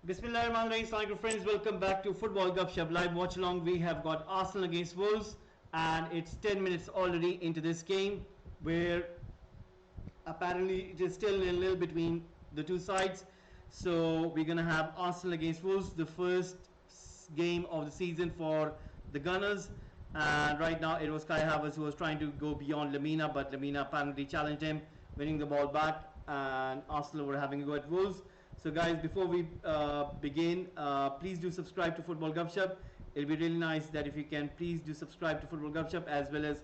Bismillahirrahmanirrahim. Assalamualaikum friends, welcome back to Football Gupshup live watch along. We have got Arsenal against Wolves, and it's 10 minutes already into this game where apparently it is still a little between the two sides. So we're gonna have Arsenal against Wolves, the first game of the season for the Gunners. And right now it was Kai Havertz who was trying to go beyond Lamina, but Lamina apparently challenged him, winning the ball back, and Arsenal were having a go at Wolves. So guys, before we begin, please do subscribe to Football Gupshup. It'll be really nice that if you can please do subscribe to Football Gupshup, as well as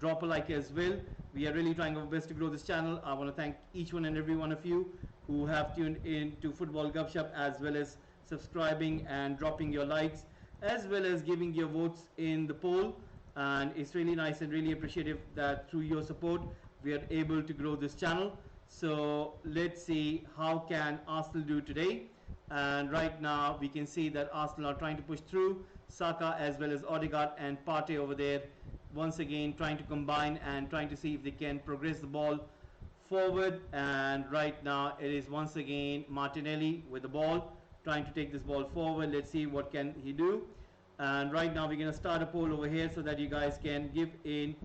drop a like as well. We are really trying our best to grow this channel. I want to thank each one and every one of you who have tuned in to Football Gupshup, as well as subscribing and dropping your likes, as well as giving your votes in the poll. And it's really nice and really appreciative that through your support we are able to grow this channel. So let's see how can Arsenal do today. And right now we can see that Arsenal are trying to push through. Saka as well as Odegaard and Partey over there, once again trying to combine and trying to see if they can progress the ball forward. And right now it is once again Martinelli with the ball, trying to take this ball forward. Let's see what can he do. And right now we're going to start a poll over here so that you guys can give in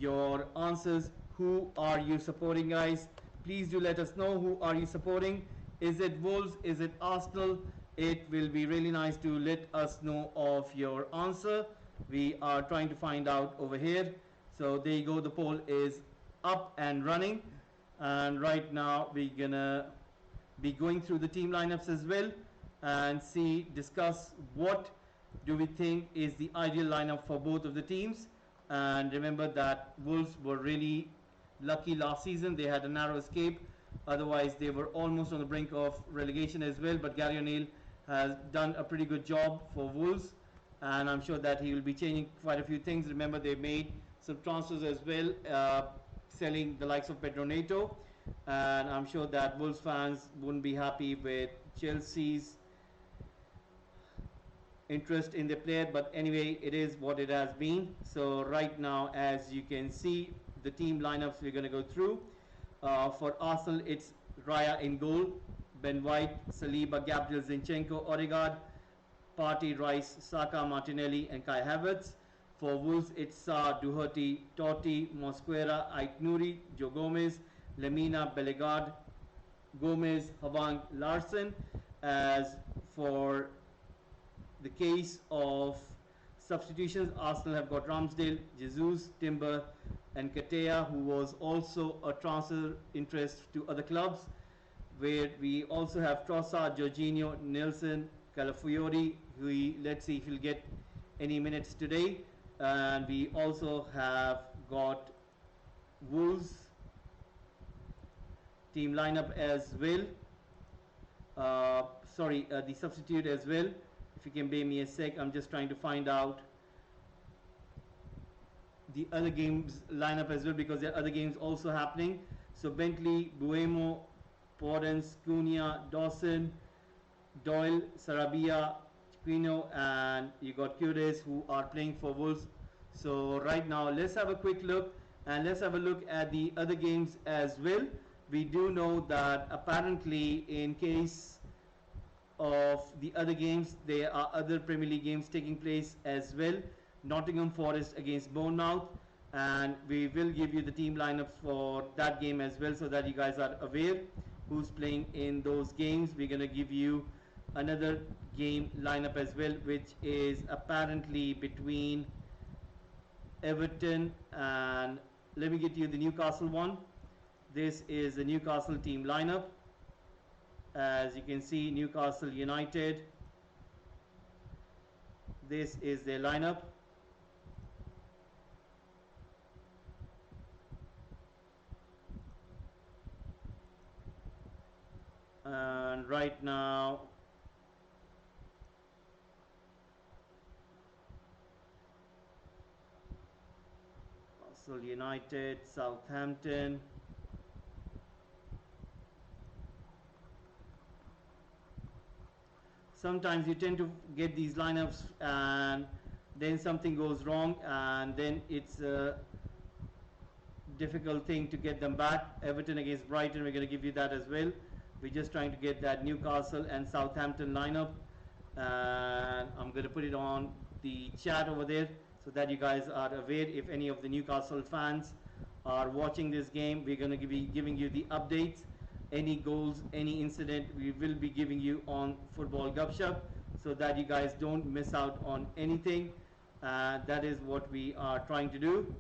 your answers. Who are you supporting, guys? Please do let us know, who are you supporting. Is it Wolves? Is it Arsenal? It will be really nice to let us know of your answer. We are trying to find out over here. So there you go, the poll is up and running. And right now we're gonna be going through the team lineups as well and discuss what do we think is the ideal lineup for both of the teams. And remember that Wolves were really lucky last season. They had a narrow escape, otherwise they were almost on the brink of relegation as well. But Gary O'Neill has done a pretty good job for Wolves, and I'm sure that he will be changing quite a few things. Remember, they made some transfers as well, selling the likes of Pedro Neto, and I'm sure that Wolves fans wouldn't be happy with Chelsea's interest in the player, but anyway, it is what it has been. So right now, as you can see, the team lineups we're going to go through. For Arsenal, it's Raya in goal, Ben White, Saliba, Gabriel, Zinchenko, Odegaard, Partey, Rice, Saka, Martinelli, and Kai Havertz. For Wolves, it's Sa, Doherty, Totti, Mosquera, Aït-Nouri, Joe Gomez, Lemina, Bellegarde, Gomez, Hwang, Larson. As for the case of substitutions, Arsenal have got Ramsdale, Jesus, Timber, and Katea, who was also a transfer interest to other clubs. Where we also have Trossard, Jorginho, Nelson, Calafiori, who let's see if he'll get any minutes today. And we also have got Wolves team lineup as well. The substitute as well. If you can bear me a sec, I'm just trying to find out the other games lineup as well, because there are other games also happening. So Bentley, Buemo, Podence, Cunha, Dawson, Doyle, Sarabia, Chiquino, and you got Cures who are playing for Wolves. So right now let's have a quick look, and let's have a look at the other games as well. We do know that apparently in case of the other games, there are other Premier League games taking place as well. Nottingham Forest against Bournemouth, and we will give you the team lineups for that game as well, so that you guys are aware who's playing in those games. We're going to give you another game lineup as well, which is apparently between Everton and, let me get you the Newcastle one. This is the Newcastle team lineup. As you can see, Newcastle United, this is their lineup. And right now Newcastle United, Southampton, sometimes you tend to get these lineups and then something goes wrong, and then it's a difficult thing to get them back. Everton against Brighton, we're going to give you that as well. We're just trying to get that Newcastle and Southampton lineup, and I'm going to put it on the chat over there so that you guys are aware. If any of the Newcastle fans are watching this game, we're going to be giving you the updates, any goals, any incident, we will be giving you on Football Gupshup so that you guys don't miss out on anything. That is what we are trying to do.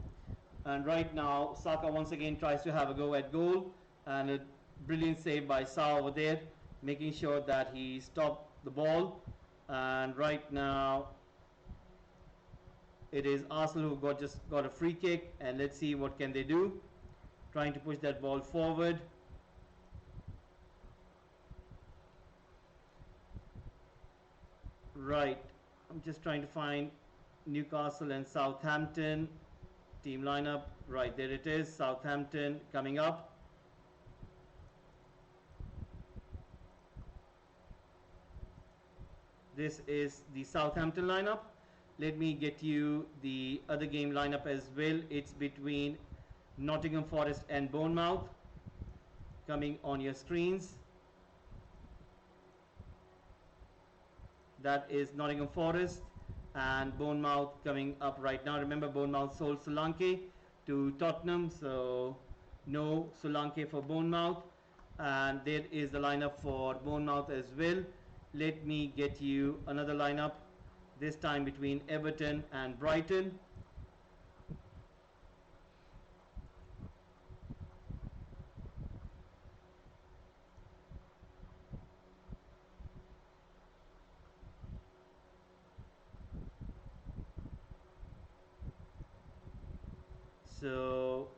And right now Saka once again tries to have a go at goal, and a brilliant save by Sa over there, making sure that he stopped the ball. And right now it is Arsenal who just got a free kick, and let's see what can they do, trying to push that ball forward. Right, I'm just trying to find Newcastle and Southampton team lineup. Right, there it is, Southampton coming up. This is the Southampton lineup. Let me get you the other game lineup as well. It's between Nottingham Forest and Bournemouth, coming on your screens. That is Nottingham Forest, and Bournemouth coming up right now. Remember, Bournemouth sold Solanke to Tottenham, so no Solanke for Bournemouth. And there is the lineup for Bournemouth as well. Let me get you another lineup, this time between Everton and Brighton. So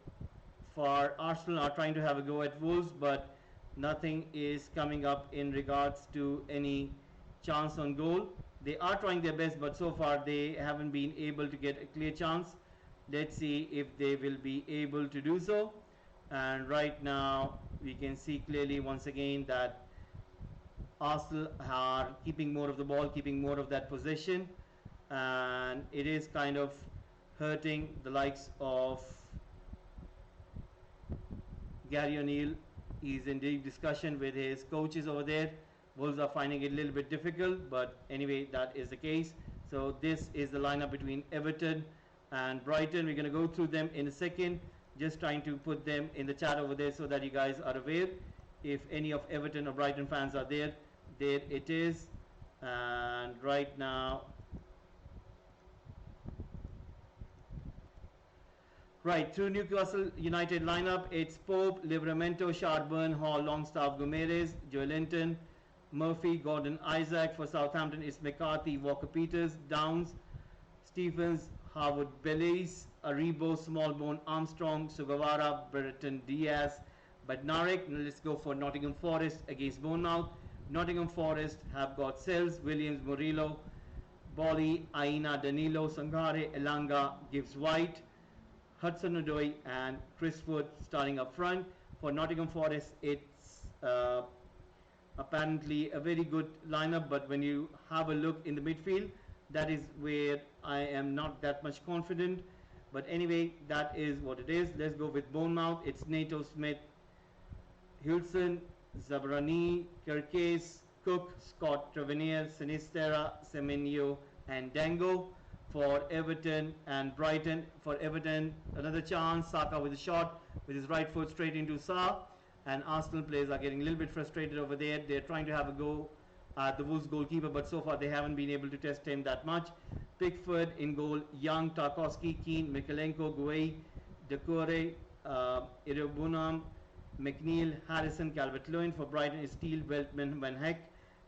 for Arsenal are trying to have a go at Wolves, but nothing is coming up in regards to any chance on goal. They are trying their best, but so far they haven't been able to get a clear chance. Let's see if they will be able to do so. And right now we can see clearly once again that Arsenal are keeping more of the ball, keeping more of that possession, and it is kind of hurting the likes of Gary O'Neill. He's in deep discussion with his coaches over there. Wolves are finding it a little bit difficult, but anyway, that is the case. So this is the lineup between Everton and Brighton. We're going to go through them in a second, just trying to put them in the chat over there so that you guys are aware. If any of Everton or Brighton fans are there, there it is. And right now, right, through Newcastle United lineup, it's Pope, Livramento, Sharburn, Hall, Longstaff, Gomeres, Joelinton, Murphy, Gordon, Isaac. For Southampton, it's McCarthy, Walker-Peters, Downs, Stephens, Harwood, Bellis, Aribo, Smallbone, Armstrong, Sugawara, Brereton, Diaz, Badnarik. Now let's go for Nottingham Forest against Bournemouth. Nottingham Forest have got Sells, Williams, Murillo, Bolly, Aina, Danilo, Sangare, Elanga, Gibbs White, Hudson-Odoi and Chris Wood starting up front. For Nottingham Forest, it's apparently a very good lineup, but when you have a look in the midfield, that is where I am not that much confident. But anyway, that is what it is. Let's go with Bournemouth. It's Nato, Smith, Hilson, Zabrani, Kirkes, Cook, Scott, Trevenier, Sinistera, Semenyo and Dango. For Everton and Brighton, for Everton, another chance. Saka with a shot with his right foot straight into Sa. And Arsenal players are getting a little bit frustrated over there. They're trying to have a go at the Wolves goalkeeper, but so far they haven't been able to test him that much. Pickford in goal, Young, Tarkowski, Keane, Mikalenko, Guay, Decore, Irobunam, McNeil, Harrison, Calvert-Lewin. For Brighton is Steele, Weltman, Van Heck,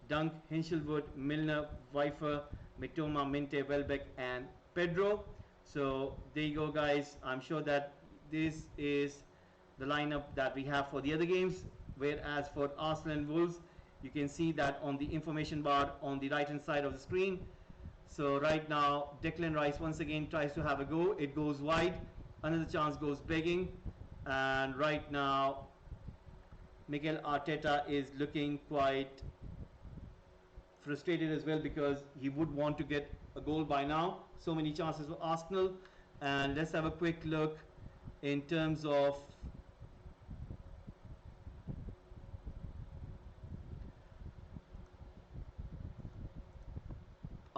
Dunk, Hinchelwood, Milner, Weifer, Mitoma, Minte, Welbeck and Pedro. So there you go, guys. I'm sure that this is the lineup that we have for the other games, whereas for Arsenal and Wolves, you can see that on the information bar on the right hand side of the screen. So right now Declan Rice once again tries to have a go. It goes wide. Another chance goes begging, and right now Mikel Arteta is looking quite frustrated as well, because he would want to get a goal by now. So many chances for Arsenal. And let's have a quick look in terms of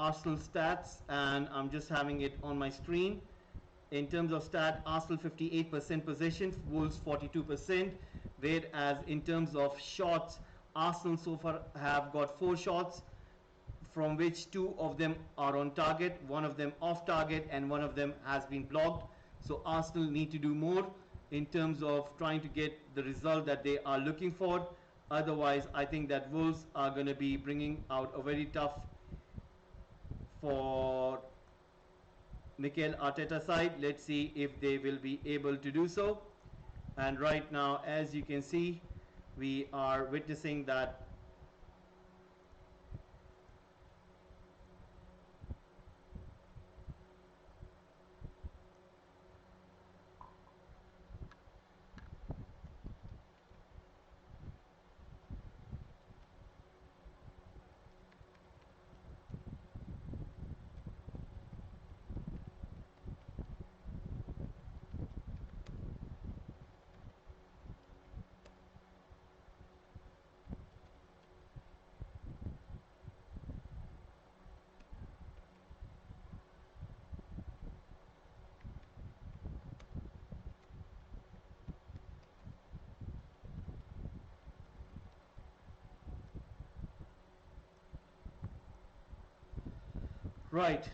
Arsenal stats, and I'm just having it on my screen. In terms of stat, Arsenal 58% possession, Wolves 42%, whereas in terms of shots, Arsenal so far have got 4 shots, from which 2 of them are on target, 1 of them off target, and 1 of them has been blocked. So Arsenal need to do more in terms of trying to get the result that they are looking for. Otherwise, I think that Wolves are going to be bringing out a very tough for Mikel Arteta side. Let's see if they will be able to do so. And right now, as you can see, we are witnessing that right.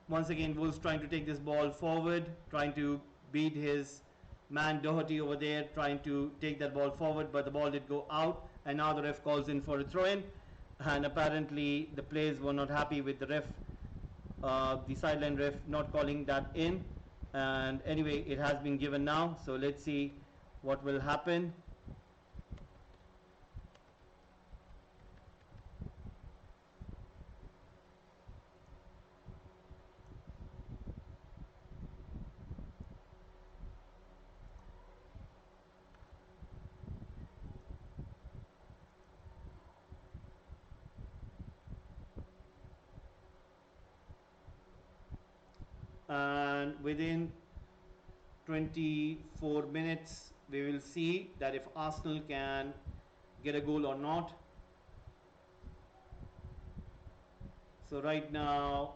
Once again, Wolves trying to take this ball forward, trying to beat his man Doherty over there, trying to take that ball forward, but the ball did go out, and now the ref calls in for a throw-in, and apparently the players were not happy with the ref, the sideline ref not calling that in, and anyway, it has been given now, so let's see what will happen. And within 24 minutes we will see that if Arsenal can get a goal or not. So right now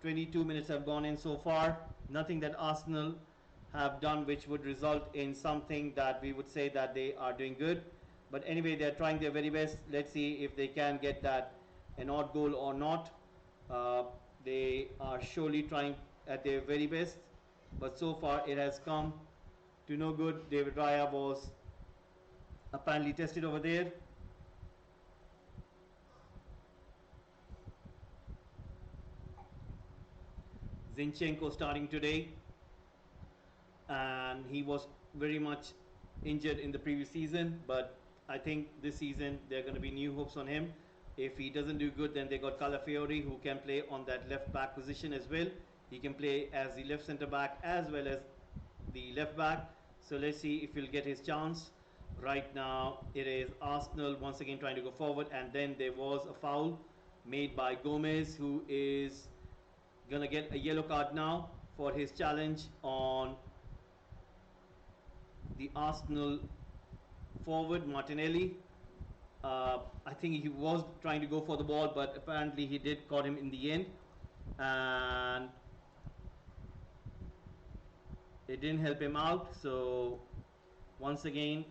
22 minutes have gone in so far, nothing that Arsenal have done which would result in something that we would say that they are doing good, but anyway they are trying their very best. Let's see if they can get that an odd goal or not. They are surely trying at their very best, but so far it has come to no good. David Raya was apparently tested over there. Zinchenko starting today, and he was very much injured in the previous season, but I think this season there are going to be new hopes on him. If he doesn't do good, then they got Calafiori, who can play on that left back position as well. He can play as the left centre back as well as the left back. So let's see if he'll get his chance. Right now it is Arsenal once again trying to go forward, and then there was a foul made by Gomez, who is gonna get a yellow card now for his challenge on the Arsenal forward Martinelli. I think he was trying to go for the ball, but apparently he did caught him in the end, and it didn't help him out. So once again,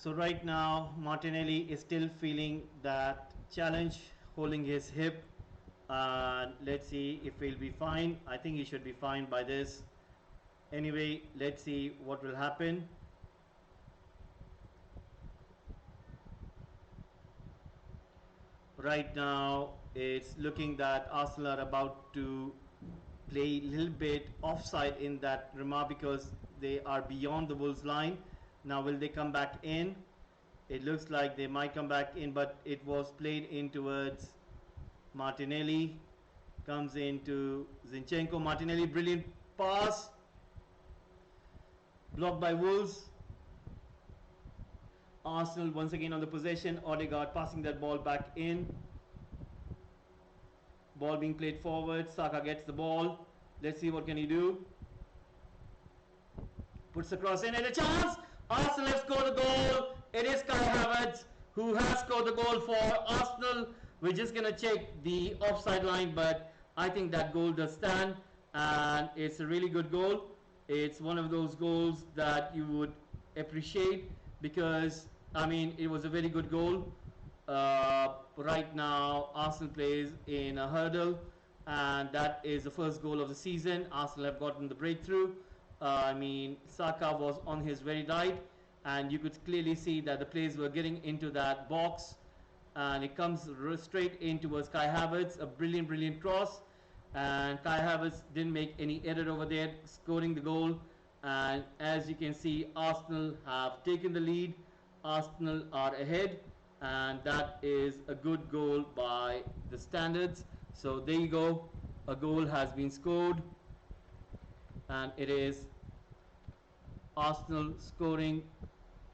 so right now Martinelli is still feeling that challenge, holding his hip. Let's see if he'll be fine. I think he should be fine by this. Anyway, let's see what will happen. Right now it's looking that Arsenal are about to play a little bit offside in that remark, because they are beyond the Wolves line. Now will they come back in? It looks like they might come back in, but it was played in towards Martinelli. Comes into Zinchenko. Martinelli, brilliant pass. Blocked by Wolves. Arsenal once again on the possession. Odegaard passing that ball back in. Ball being played forward. Saka gets the ball. Let's see what can he do. Puts the cross in and a chance. Arsenal have scored a goal. It is Kai Havertz who has scored the goal for Arsenal. We're just going to check the offside line, but I think that goal does stand, and it's a really good goal. It's one of those goals that you would appreciate because, I mean, it was a very good goal. Right now, Arsenal plays in a hurdle, and that is the first goal of the season. Arsenal have gotten the breakthrough. I mean, Saka was on his very right, and you could clearly see that the players were getting into that box, and it comes straight in towards Kai Havertz, a brilliant cross, and Kai Havertz didn't make any error over there, scoring the goal. And as you can see, Arsenal have taken the lead. Arsenal are ahead, and that is a good goal by the standards. So there you go, a goal has been scored, and it is Arsenal scoring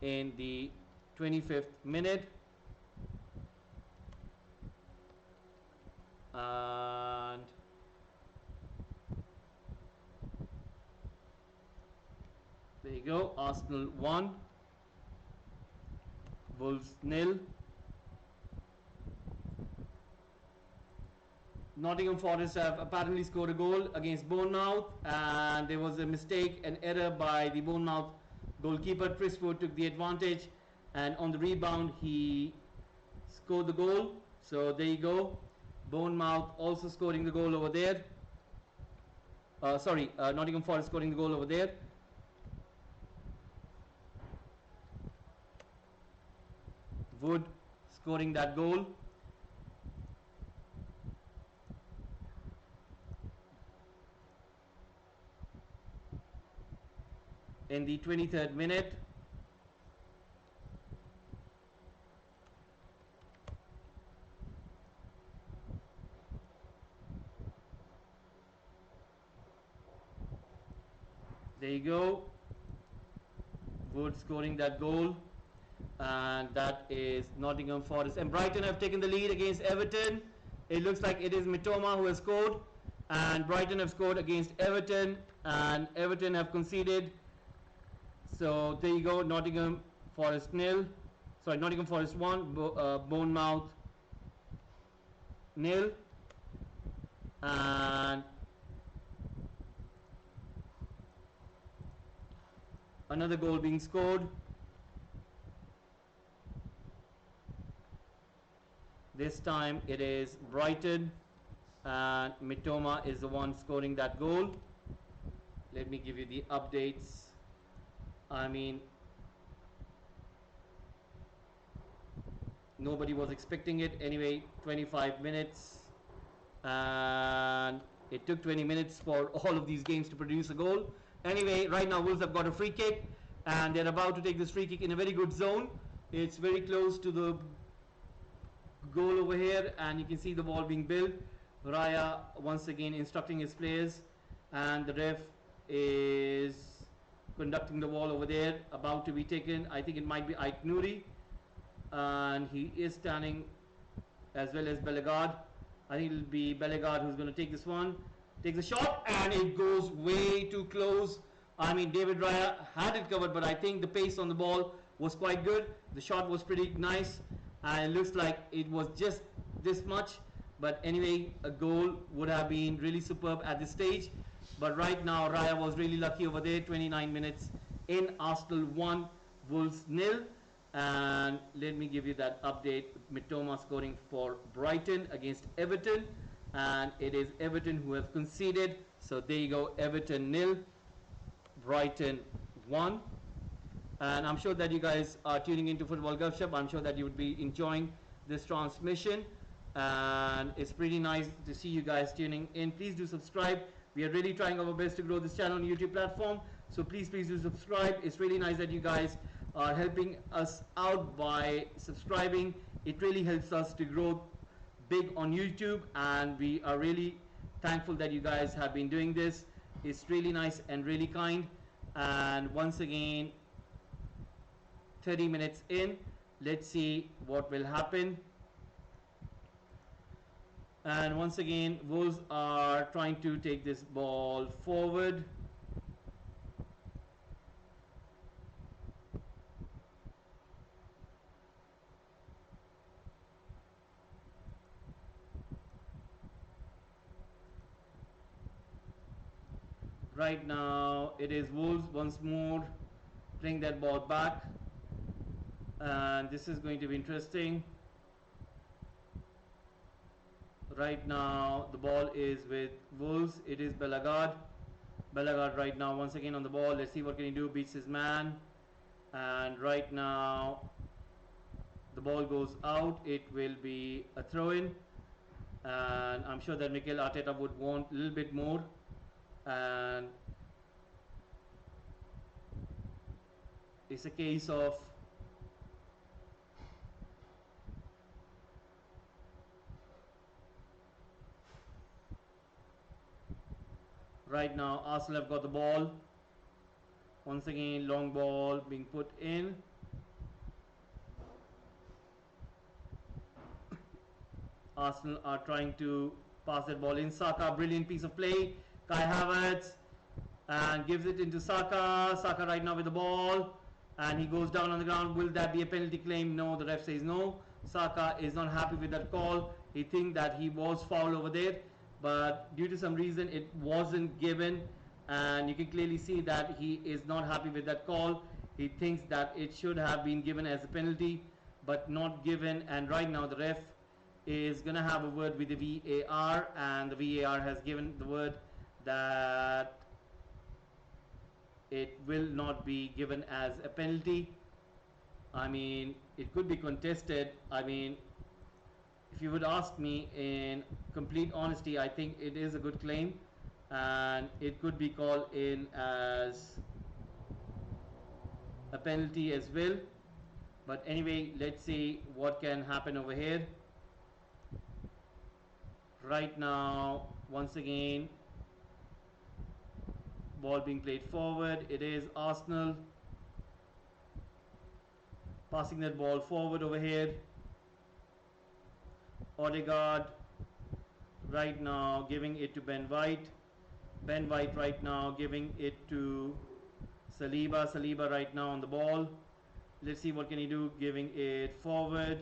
in the 25th minute. And there you go, Arsenal 1, Wolves 0. Nottingham Forest have apparently scored a goal against Bournemouth, and there was a mistake, an error by the Bournemouth goalkeeper. Chris Wood took the advantage, and on the rebound he scored the goal. So there you go, Bournemouth also scoring the goal over there. Nottingham Forest scoring the goal over there. Wood scoring that goal. In the 23rd minute. There you go, Wood scoring that goal, and that is Nottingham Forest. And Brighton have taken the lead against Everton. It looks like it is Mitoma who has scored, and Brighton have scored against Everton, and Everton have conceded. So there you go, Nottingham Forest 1, Bournemouth 0, and another goal being scored. This time it is Brighton, and Mitoma is the one scoring that goal. Let me give you the updates. I mean, nobody was expecting it. Anyway, 25 minutes, and it took 20 minutes for all of these games to produce a goal. Anyway, right now Wolves have got a free kick, and they're about to take this free kick in a very good zone. It's very close to the goal over here, and you can see the ball being built. Raya once again instructing his players, and the ref is conducting the ball over there, about to be taken. I think it might be Ait Nouri, and he is standing, as well as Bellegarde. I think it'll be Bellegarde who's going to take this one. Takes a shot, and it goes way too close. I mean, David Raya had it covered, but I think the pace on the ball was quite good. The shot was pretty nice, and it looks like it was just this much. But anyway, a goal would have been really superb at this stage. But right now, Raya was really lucky over there. 29 minutes in, Arsenal 1, Wolves 0. And let me give you that update. Mitoma scoring for Brighton against Everton. And it is Everton who have conceded. So there you go, Everton 0, Brighton 1. And I'm sure that you guys are tuning into Football Gupshup. I'm sure that you would be enjoying this transmission. And it's pretty nice to see you guys tuning in. Please do subscribe. We are really trying our best to grow this channel on the YouTube platform. So please do subscribe. It's really nice that you guys are helping us out by subscribing. It really helps us to grow big on YouTube, and we are really thankful that you guys have been doing this. It's really nice and really kind. And once again, 30 minutes in, let's see what will happen. And once again, Wolves are trying to take this ball forward. Right now it is Wolves once more playing that ball back, and this is going to be interesting. Right now the ball is with Wolves. It is Belagard right now once again on the ball. Let's see what can he do. Beats his man, and right now the ball goes out. It will be a throw-in, and I'm sure that Mikel Arteta would want a little bit more. And it's a case of right now Arsenal have got the ball. Once again, long ball being put in. Arsenal are trying to pass that ball in. Saka, brilliant piece of play. Kai Havertz, and gives it into Saka. Saka right now with the ball, and he goes down on the ground. Will that be a penalty claim? No, the ref says no. Saka is not happy with that call. He thinks that he was fouled over there, but due to some reason it wasn't given, and you can clearly see that he is not happy with that call. He thinks that it should have been given as a penalty, but not given. And right now the ref is gonna have a word with the VAR, and the VAR has given the word that it will not be given as a penalty. I mean, it could be contested. I mean, if you would ask me in complete honesty, I think it is a good claim, and it could be called in as a penalty as well. But anyway, let's see what can happen over here. Right now, once again, ball being played forward. It is Arsenal passing that ball forward over here. Odegaard right now giving it to Ben White. Ben White right now giving it to Saliba. Saliba right now on the ball. Let's see what can he do. Giving it forward.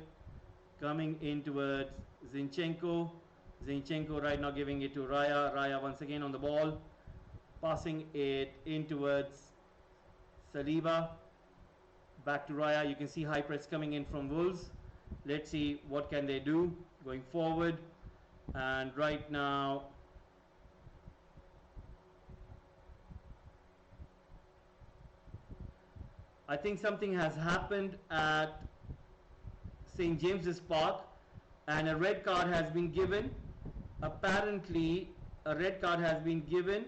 Coming in towards Zinchenko. Zinchenko right now giving it to Raya. Raya once again on the ball. Passing it in towards Saliba. Back to Raya. You can see high press coming in from Wolves. Let's see what can they do going forward. And right now I think something has happened at St. James's Park, and a red card has been given. Apparently a red card has been given.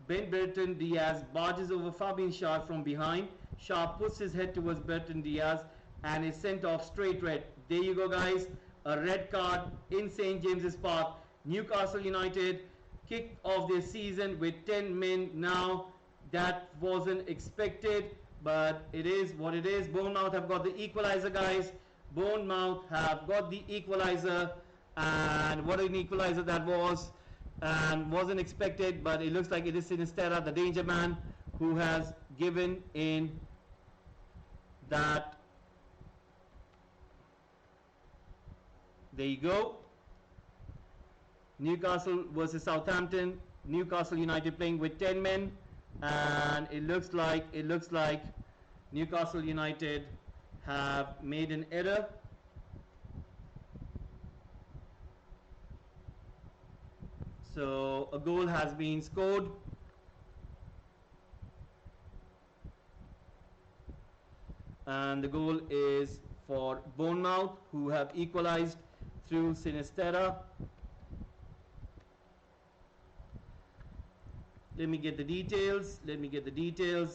Ben Bertrand Diaz barges over Fabian Schär from behind. Schär puts his head towards Bertrand Diaz and is sent off straight red. There you go, guys. A red card in St. James's Park. Newcastle United kick off their season with 10 men now. That wasn't expected, but it is what it is. Bournemouth have got the equalizer, guys. Bournemouth have got the equalizer, and what an equalizer that was. And wasn't expected, but it looks like it is Sinisterra, the danger man, who has given in that. There you go. Newcastle versus Southampton. Newcastle United playing with 10 men, and it looks like Newcastle United have made an error. So a goal has been scored. And the goal is for Bournemouth, who have equalized through Sinisterra. Let me get the details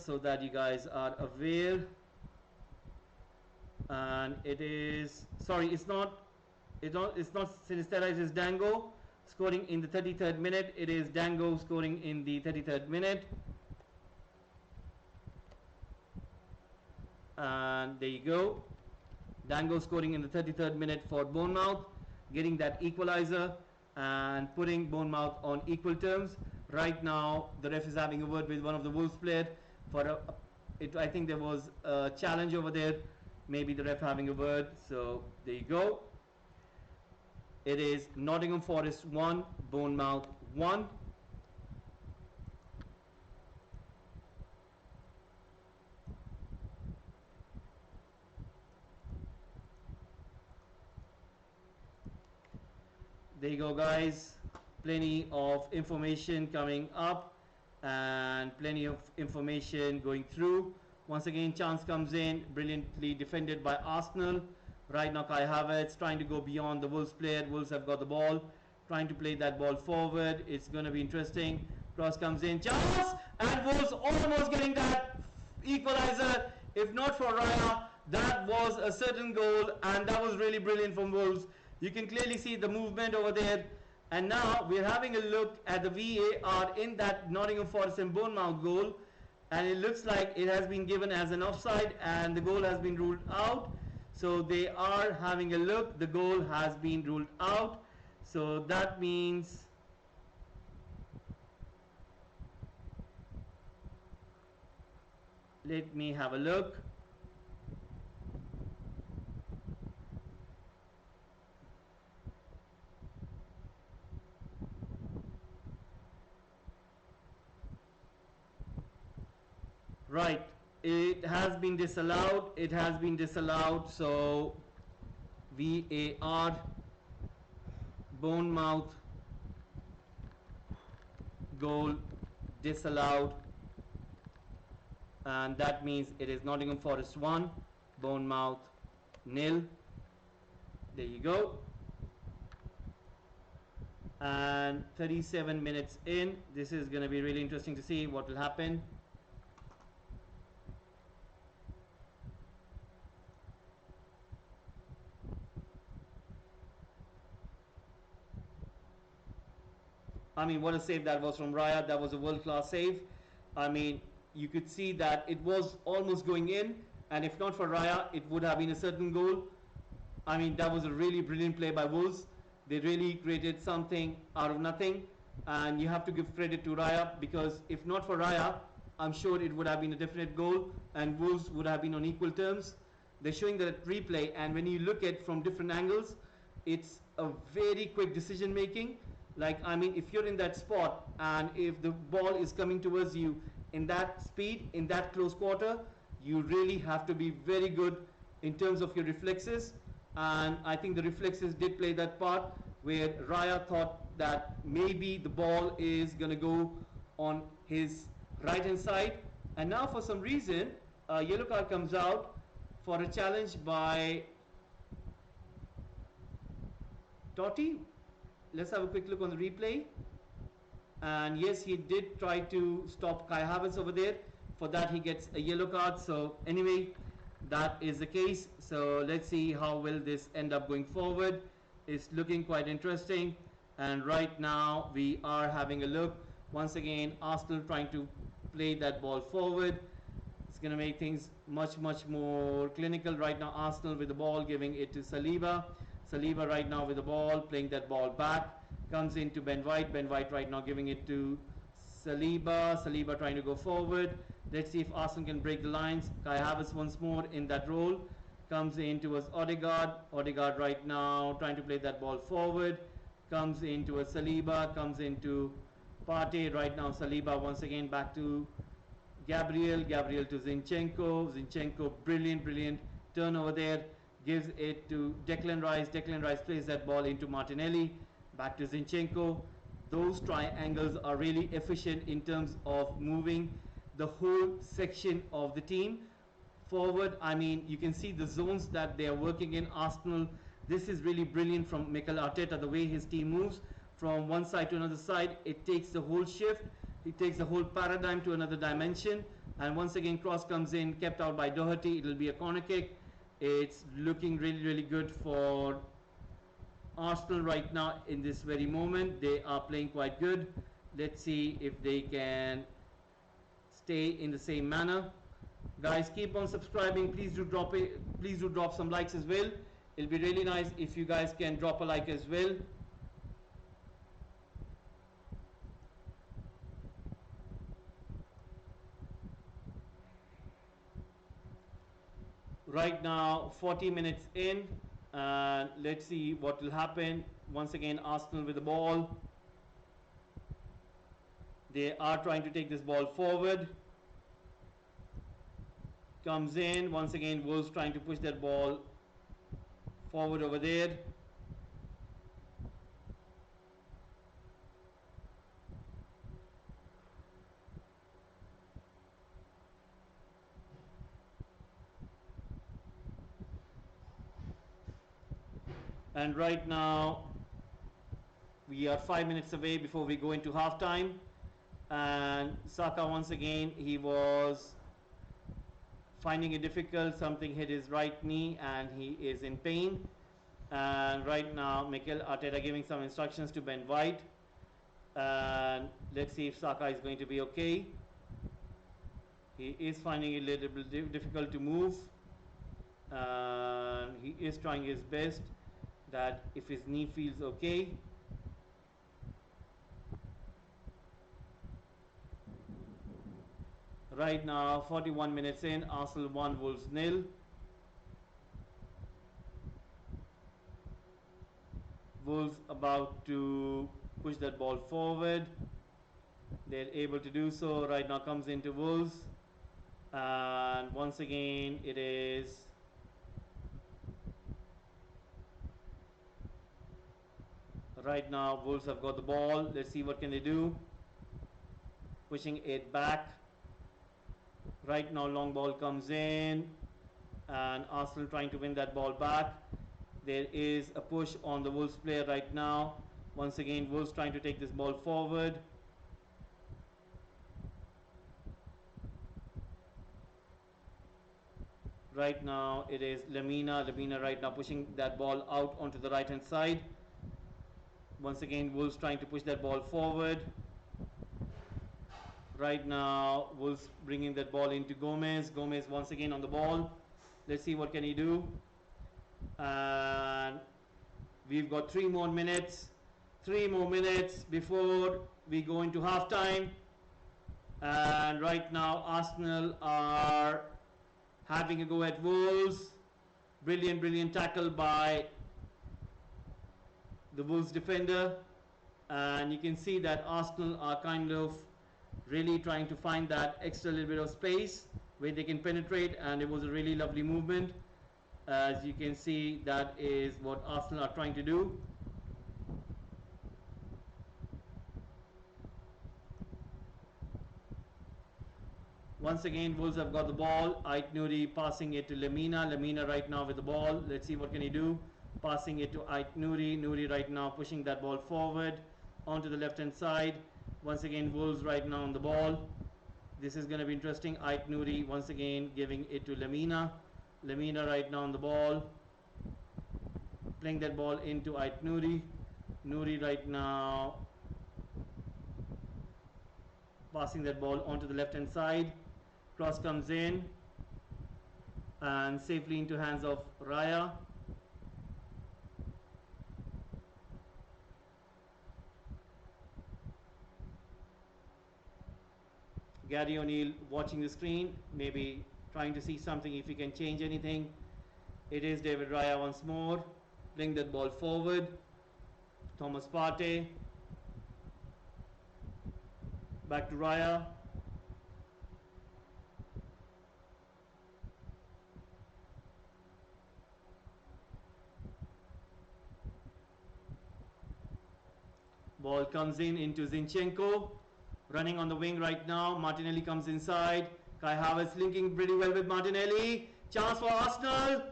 so that you guys are aware. and it is, sorry, it's not Sinisterra, it is Dango scoring in the 33rd minute. It is Dango scoring in the 33rd minute. And there you go. Dango scoring in the 33rd minute for Bournemouth, getting that equalizer and putting Bournemouth on equal terms. Right now, the ref is having a word with one of the Wolves players for I think there was a challenge over there. Maybe the ref having a word. So there you go. It is Nottingham Forest 1, Bournemouth 1. There you go, guys. Plenty of information coming up and plenty of information going through. Once again, chance comes in, brilliantly defended by Arsenal. Right now, Kai Havertz trying to go beyond the Wolves player. Wolves have got the ball, trying to play that ball forward. It's going to be interesting. Cross comes in, chance, and Wolves almost getting that equalizer. If not for Raya, that was a certain goal, and that was really brilliant from Wolves. You can clearly see the movement over there. And now we're having a look at the VAR in that Nottingham Forest and Bournemouth goal. And it looks like it has been given as an offside and the goal has been ruled out. So they are having a look. The goal has been ruled out. So that means let me have a look. Right, it has been disallowed. It has been disallowed. So VAR, Bournemouth goal disallowed, and that means it is Nottingham Forest 1, Bournemouth 0. There you go. And 37 minutes in, this is going to be really interesting to see what will happen. I mean, what a save that was from Raya. That was a world-class save. I mean, you could see that it was almost going in, and if not for Raya, it would have been a certain goal. I mean, that was a really brilliant play by Wolves. They really created something out of nothing, and you have to give credit to Raya, because if not for Raya, I'm sure it would have been a definite goal, and Wolves would have been on equal terms. They're showing that replay, and when you look at from different angles, it's a very quick decision making. Like, I mean, if you're in that spot and if the ball is coming towards you in that speed, in that close quarter, you really have to be very good in terms of your reflexes. And I think the reflexes did play that part, where Raya thought that maybe the ball is going to go on his right hand side. And now for some reason, a yellow card comes out for a challenge by Totti. Let's have a quick look on the replay. And yes, he did try to stop Kai Havertz over there. For that, he gets a yellow card. So anyway, that is the case. So let's see how will this end up going forward. It's looking quite interesting. And right now, we are having a look. Once again, Arsenal trying to play that ball forward. It's going to make things much more clinical. Right now, Arsenal with the ball, giving it to Saliba. Saliba right now with the ball, playing that ball back. Comes into Ben White. Ben White right now giving it to Saliba. Saliba trying to go forward. Let's see if Arsenal can break the lines. Kai Havertz once more in that role. Comes in towards Odegaard. Odegaard right now trying to play that ball forward. Comes in towards Saliba. Comes into Partey. Right now Saliba once again back to Gabriel. Gabriel to Zinchenko. Zinchenko, brilliant turn over there. Gives it to Declan Rice. Declan Rice plays that ball into Martinelli. Back to Zinchenko. Those triangles are really efficient in terms of moving the whole section of the team forward. I mean, you can see the zones that they are working in. Arsenal, this is really brilliant from Mikel Arteta, the way his team moves from one side to another side. It takes the whole shift. It takes the whole paradigm to another dimension. And once again, cross comes in, kept out by Doherty. It will be a corner kick. It's looking really, really good for Arsenal right now in this very moment. They are playing quite good. Let's see if they can stay in the same manner. Guys, keep on subscribing. Please do drop it. Please do drop some likes as well. It'll be really nice if you guys can drop a like as well. Right now 40 minutes in, and let's see what will happen. Once again Arsenal with the ball. They are trying to take this ball forward. Comes in once again. Wolves trying to push that ball forward over there. And right now we are 5 minutes away before we go into halftime. And Saka once again, he was finding it difficult. Something hit his right knee and he is in pain. And right now Mikel Arteta giving some instructions to Ben White, and let's see if Saka is going to be okay. He is finding it a little bit difficult to move, and he is trying his best that if his knee feels okay. Right now 41 minutes in, Arsenal 1, Wolves 0. Wolves about to push that ball forward. They're able to do so. Right now comes into Wolves, and once again it is right now Wolves have got the ball. Let's see what can they do. Pushing it back. Right now long ball comes in, and Arsenal trying to win that ball back. There is a push on the Wolves player right now. Once again Wolves trying to take this ball forward. Right now it is Lemina right now pushing that ball out onto the right hand side. Once again Wolves trying to push that ball forward. Right now Wolves bringing that ball into Gomez. Gomez once again on the ball. Let's see what can he do. And we've got 3 more minutes. 3 more minutes before we go into halftime. And right now Arsenal are having a go at Wolves. Brilliant tackle by the Wolves defender. And you can see that Arsenal are kind of really trying to find that extra little bit of space where they can penetrate, and it was a really lovely movement. As you can see, that is what Arsenal are trying to do. Once again Wolves have got the ball. Ait Nouri passing it to Lemina. Lemina right now with the ball. Let's see what can he do. Passing it to Ait Nouri. Nouri right now pushing that ball forward onto the left hand side. Once again Wolves right now on the ball. This is going to be interesting. Ait Nouri once again giving it to Lemina. Lemina right now on the ball, playing that ball into Ait Nouri. Nouri right now passing that ball onto the left hand side. Cross comes in and safely into hands of Raya. Gary O'Neill watching the screen, maybe trying to see something if he can change anything. It is David Raya once more, playing that ball forward. Thomas Partey, back to Raya. Ball comes in into Zinchenko, running on the wing right now. Martinelli comes inside. Kai Havertz linking pretty well with Martinelli. Chance for Arsenal.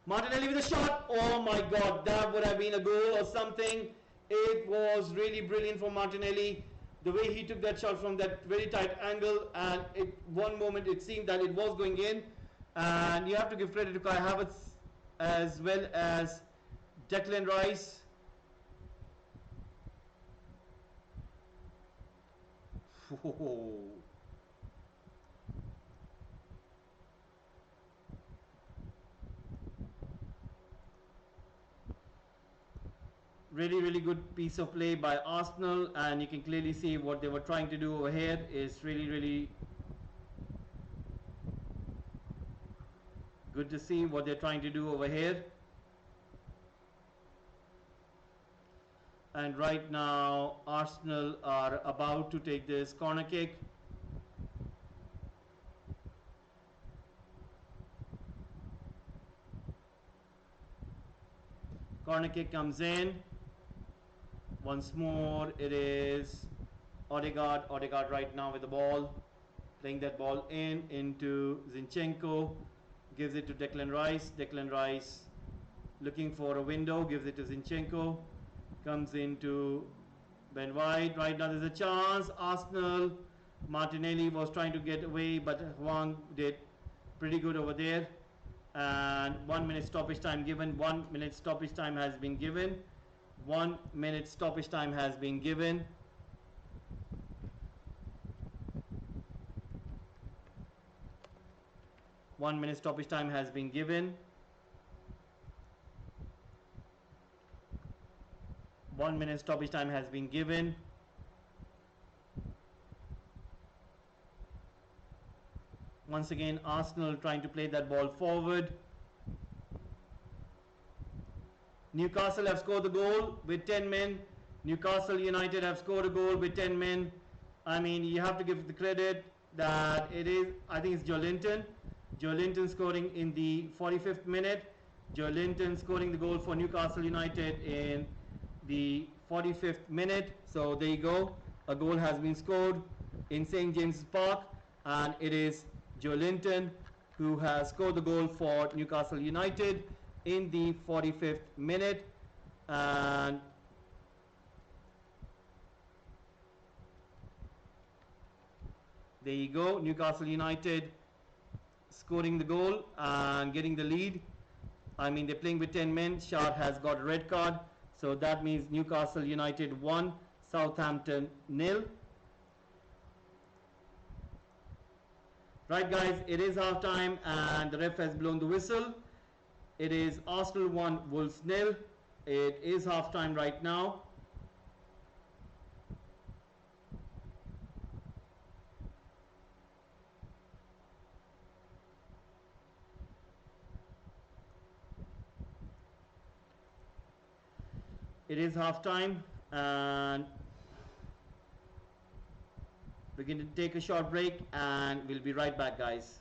Martinelli with a shot. Oh my god, that would have been a goal or something. It was really brilliant from Martinelli. The way he took that shot from that very tight angle, and one moment it seemed that it was going in, And you have to give credit to Kai Havertz as well as Declan Rice. Whoa. Really good piece of play by Arsenal, and you can clearly see what they were trying to do over here is really good to see what they're trying to do over here. And right now Arsenal are about to take this corner kick. Corner kick comes in. Once more it is Odegaard. Odegaard right now with the ball, playing that ball into Zinchenko, gives it to Declan Rice. Declan Rice looking for a window, gives it to Zinchenko, comes into Ben White. Right now there's a chance. Arsenal, Martinelli was trying to get away, but Huang did pretty good over there. And 1 minute stoppage time given. 1 minute stoppage time has been given. 1 minute stoppage time has been given. One minute stoppage time has been given. 1 minute stoppage time has been given. Once again, Arsenal trying to play that ball forward. Newcastle have scored the goal with 10 men. Newcastle United have scored a goal with 10 men. I mean, you have to give the credit that it is, I think it's Joelinton. Joelinton scoring in the 45th minute. Joelinton scoring the goal for Newcastle United in the 45th minute. So there you go. A goal has been scored in St. James's Park, and it is Joelinton who has scored the goal for Newcastle United in the 45th minute. And there you go, Newcastle United scoring the goal and getting the lead. I mean, they're playing with 10 men. Shard has got a red card, so that means Newcastle United 1, Southampton 0. Right guys, it is half time and the ref has blown the whistle. It is Arsenal 1, Wolves 0. It is half time right now. It is half time and we're going to take a short break and we'll be right back, guys.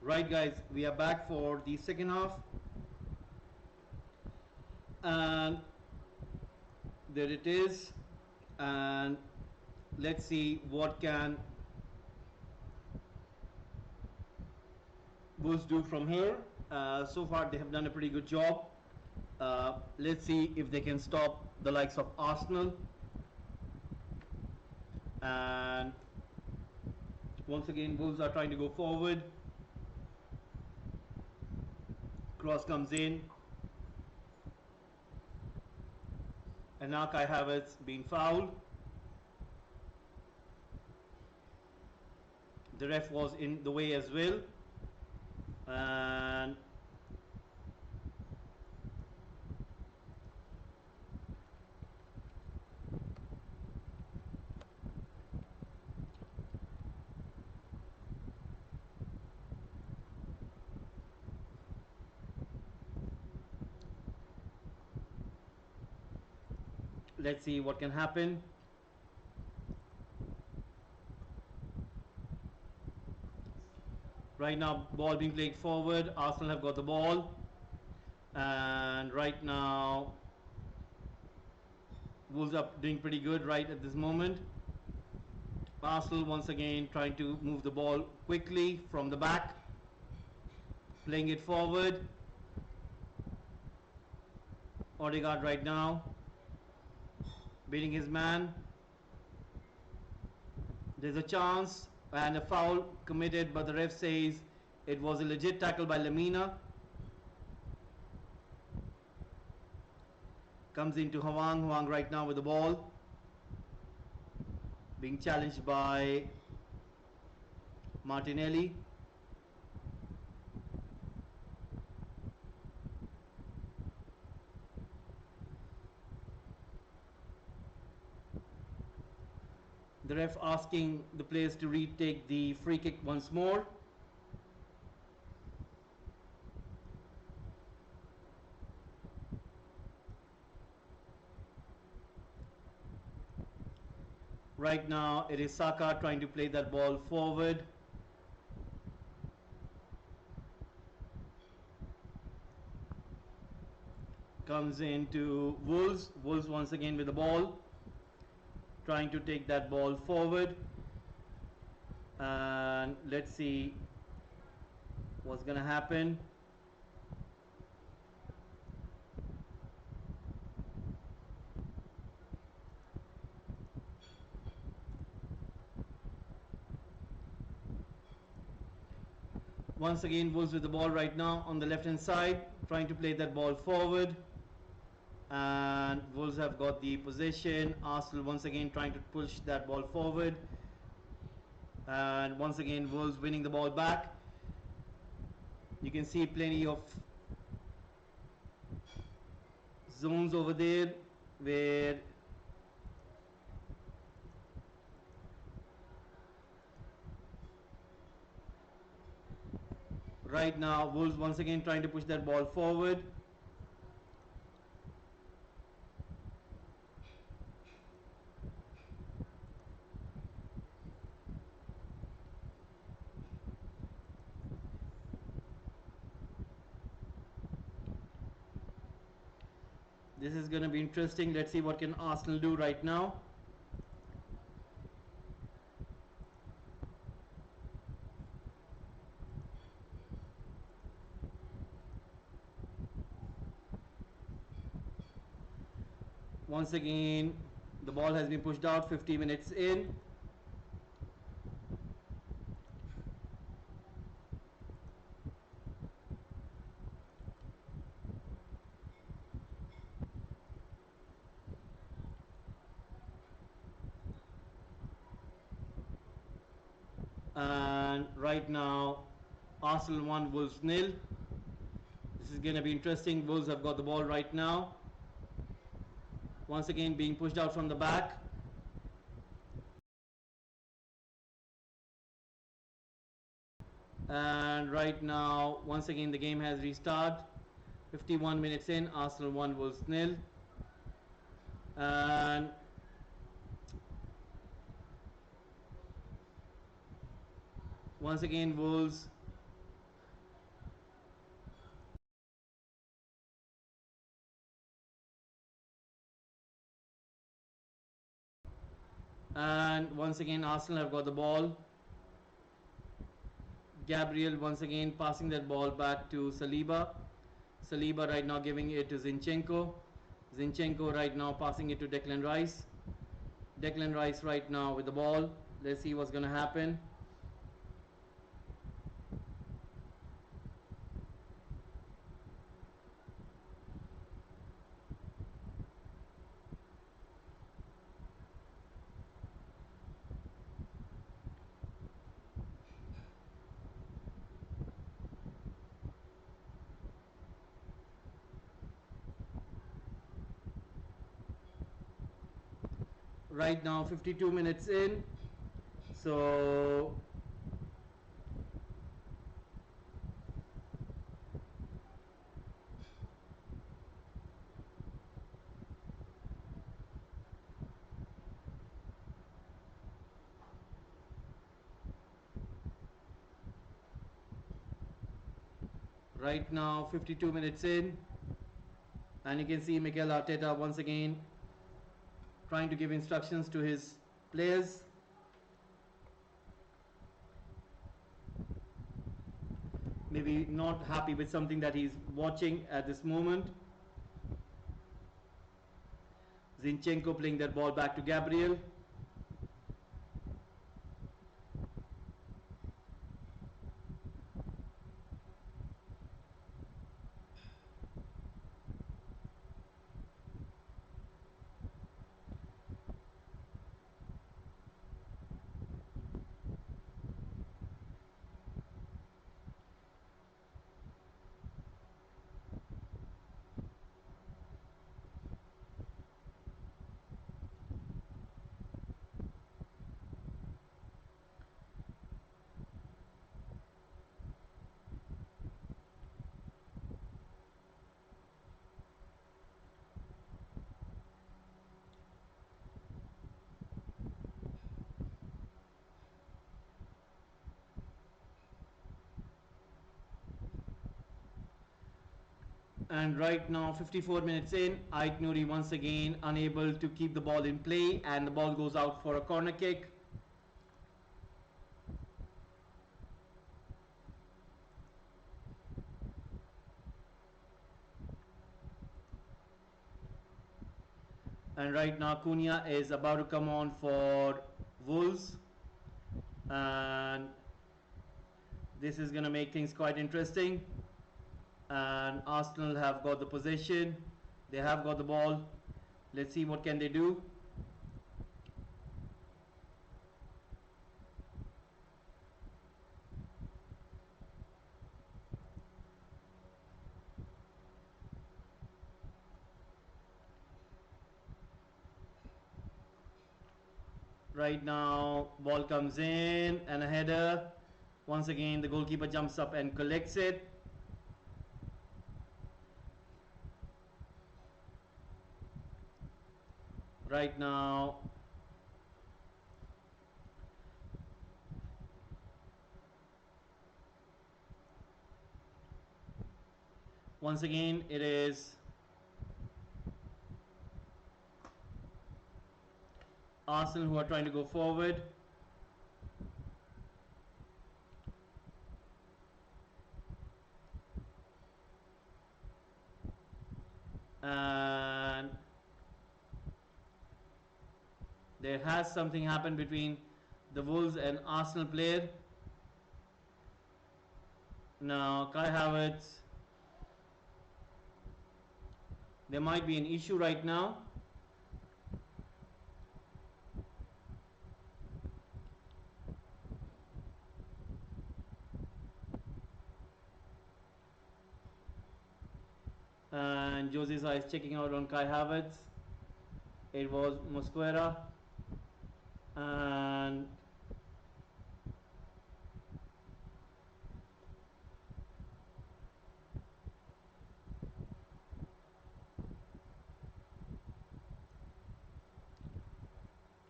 Right, guys, we are back for the second half, and there it is. And let's see what can Wolves do from here. So far, they have done a pretty good job. Let's see if they can stop the likes of Arsenal. And once again, Wolves are trying to go forward. Cross comes in. And now Kai Havertz being fouled. The ref was in the way as well. And let's see what can happen. Right now, ball being played forward. Arsenal have got the ball. And right now, Wolves are doing pretty good right at this moment. Arsenal once again trying to move the ball quickly from the back. Playing it forward. Odegaard right now. Beating his man. There's a chance and a foul committed, but the ref says it was a legit tackle by Lamina. Comes into Hwang. Hwang right now with the ball. Being challenged by Martinelli. The ref asking the players to retake the free kick once more. Right now it is Saka trying to play that ball forward. Comes into Wolves. Wolves once again with the ball. Trying to take that ball forward. And let's see what's going to happen. Once again, Wolves with the ball right now on the left hand side, trying to play that ball forward. And Wolves have got the possession. Arsenal once again trying to push that ball forward. And once again, Wolves winning the ball back. You can see plenty of zones over there where right now Wolves once again trying to push that ball forward. This is going to be interesting. Let's see what can Arsenal do right now. Once again, the ball has been pushed out 50 minutes in. And right now, Arsenal 1, Wolves 0. This is going to be interesting. Wolves have got the ball right now. Once again being pushed out from the back. And right now, once again, the game has restarted. 51 minutes in, Arsenal 1, Wolves 0. And once again, Wolves And once again Arsenal have got the ball. Gabriel once again passing that ball back to Saliba. Saliba right now giving it to Zinchenko. Zinchenko right now passing it to Declan Rice. Declan Rice right now with the ball. Let's see what's going to happen. Right now 52 minutes in, so right now 52 minutes in, and you can see Mikel Arteta once again trying to give instructions to his players. Maybe not happy with something that he's watching at this moment. Zinchenko playing that ball back to Gabriel. And right now 54 minutes in, Ait Nouri once again unable to keep the ball in play, and the ball goes out for a corner kick. And right now Cunha is about to come on for Wolves, and this is going to make things quite interesting. And Arsenal have got the possession, they have got the ball. Let's see what can they do. Right now ball comes in and a header. Once again the goalkeeper jumps up and collects it. Right now once again it is Arsenal who are trying to go forward. And there has something happened between the Wolves and Arsenal player. Now Kai Havertz, there might be an issue right now. And Jose Sa is checking out on Kai Havertz. It was Mosquera, and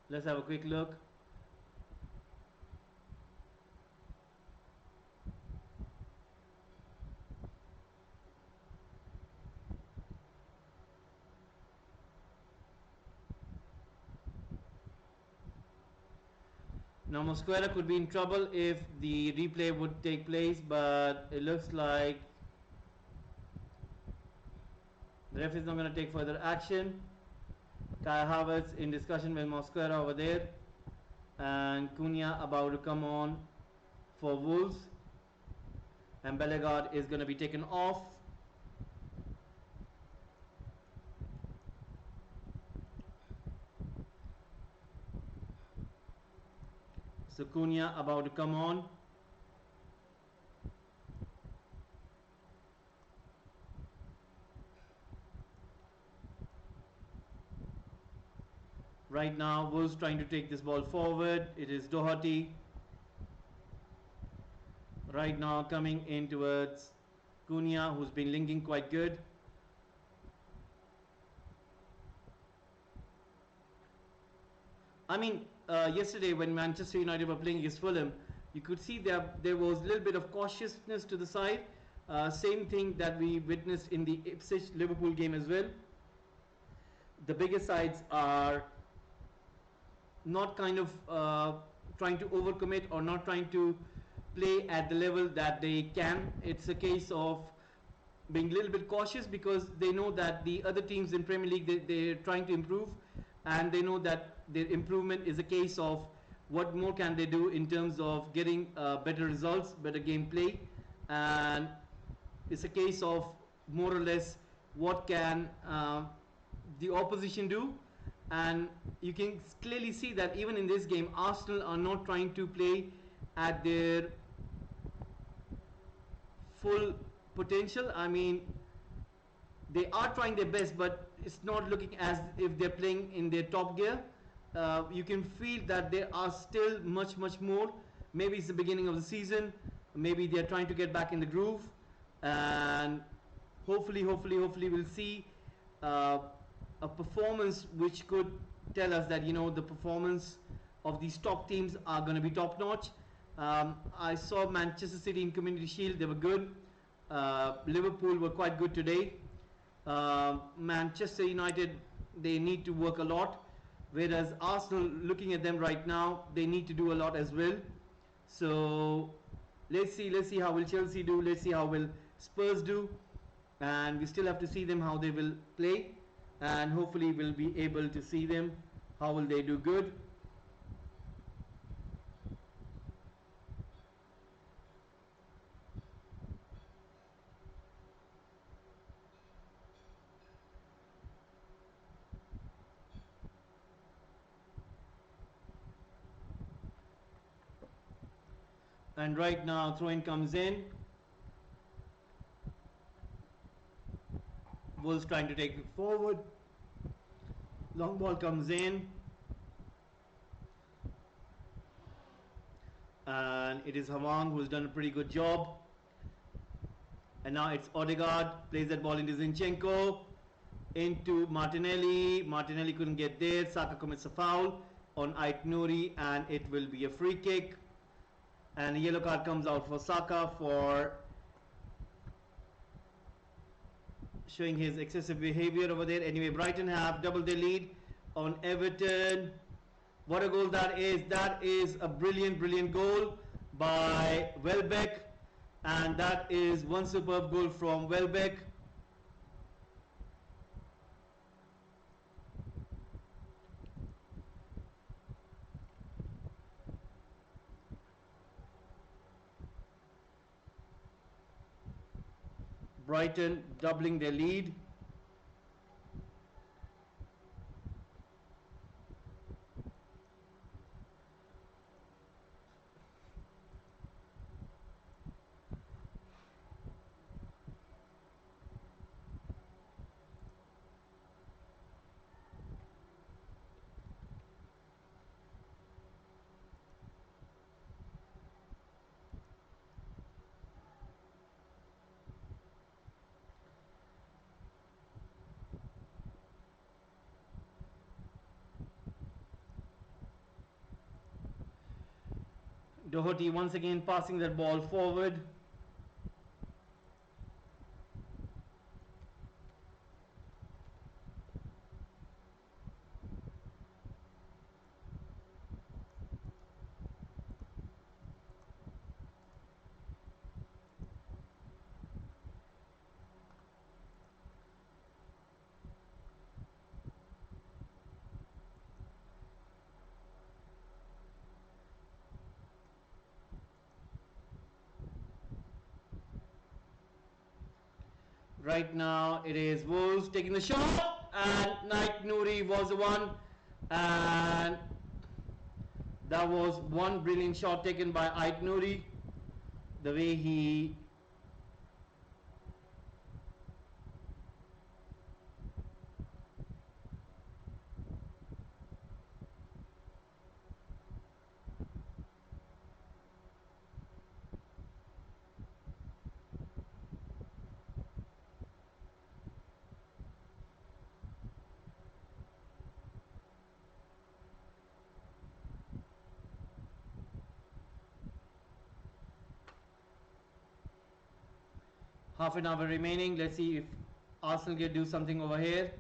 let's have a quick look. Now Mosquera could be in trouble if the replay would take place, but it looks like the ref is not going to take further action. Kai Havertz in discussion with Mosquera over there, and Cunha about to come on for Wolves, and Bellegarde is going to be taken off. So Cunha about to come on. Right now, Wolves trying to take this ball forward. It is Doherty. Right now coming in towards Cunha, who's been linking quite good. I mean, yesterday when Manchester United were playing against Fulham, you could see there was a little bit of cautiousness to the side. Same thing that we witnessed in the Ipswich Liverpool game as well. The bigger sides are not kind of trying to overcommit or not trying to play at the level that they can. It's a case of being a little bit cautious because they know that the other teams in Premier League, they're trying to improve, and they know that their improvement is a case of what more can they do in terms of getting better results, better gameplay, and it's a case of more or less what can the opposition do. And you can clearly see that even in this game, Arsenal are not trying to play at their full potential. I mean, they are trying their best, but it's not looking as if they're playing in their top gear. You can feel that they are still much more. Maybe it's the beginning of the season. Maybe they're trying to get back in the groove, and hopefully we'll see a performance which could tell us that the performance of these top teams are going to be top notch. I saw Manchester City in Community Shield; they were good. Liverpool were quite good today. Manchester United, they need to work a lot, whereas Arsenal, looking at them right now, they need to do a lot as well. So let's see how will Chelsea do, let's see how will Spurs do, and we still have to see them how they will play, and hopefully we'll be able to see them how will they do good. And right now throw-in comes in. Wolves trying to take it forward. Long ball comes in, and it is Hwang who's done a pretty good job. And now it's Odegaard, plays that ball into Zinchenko, into Martinelli. Martinelli couldn't get there. Saka commits a foul on Ait Nouri, and it will be a free kick. And a yellow card comes out for Saka for showing his excessive behavior over there. Anyway, Brighton have doubled their lead on Everton. What a goal that is. That is a brilliant goal by Welbeck. And that is one superb goal from Welbeck. Brighton doubling their lead. Doherty once again passing that ball forward. Right now it is Wolves taking the shot, and Naik Nouri was the one, and that was one brilliant shot taken by Ait Nouri. The way he half an hour remaining. Let's see if Arsenal can do something over here.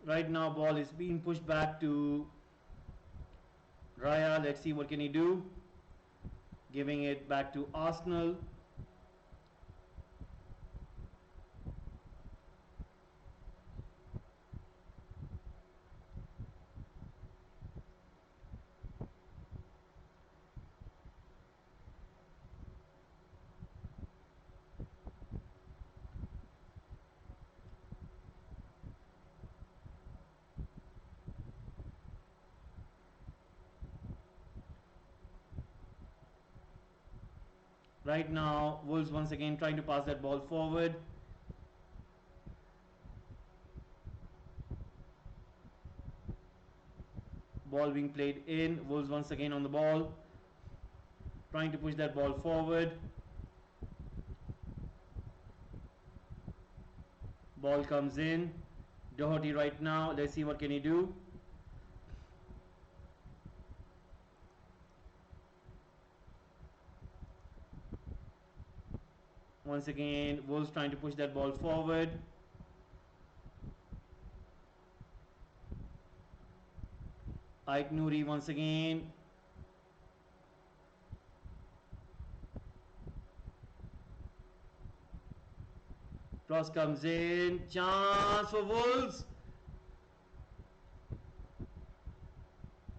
Right now ball is being pushed back to Raya. Let's see what can he do. Giving it back to Arsenal. Right now Wolves once again trying to pass that ball forward. Ball being played in. Wolves once again on the ball, trying to push that ball forward. Ball comes in. Doherty right now. Let's see what can he do. Once again Wolves trying to push that ball forward. Ait Nouri once again. Cross comes in. Chance for Wolves.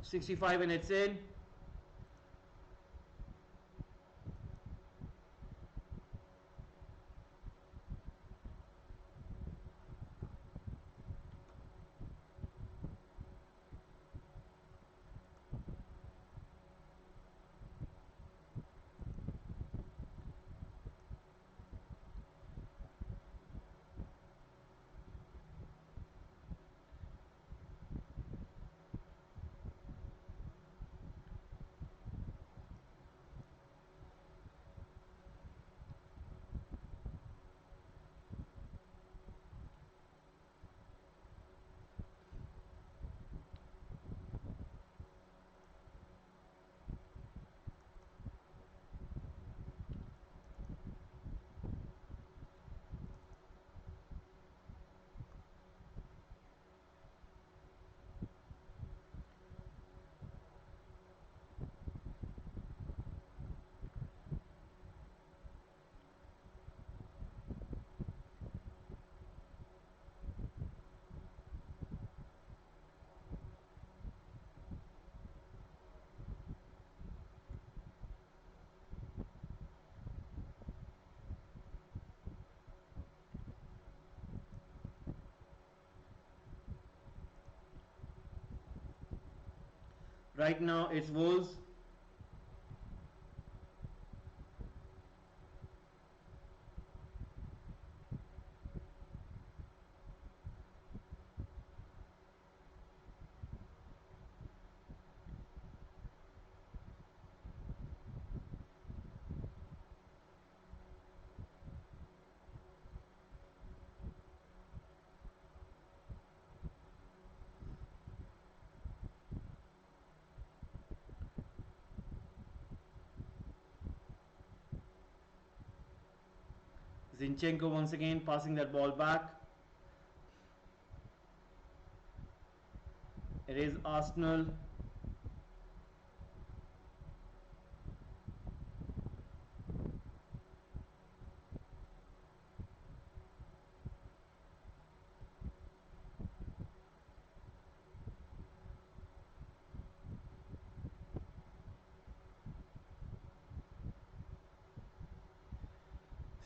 65 minutes in. Right now it's Wolves. Zinchenko once again passing that ball back. It is Arsenal.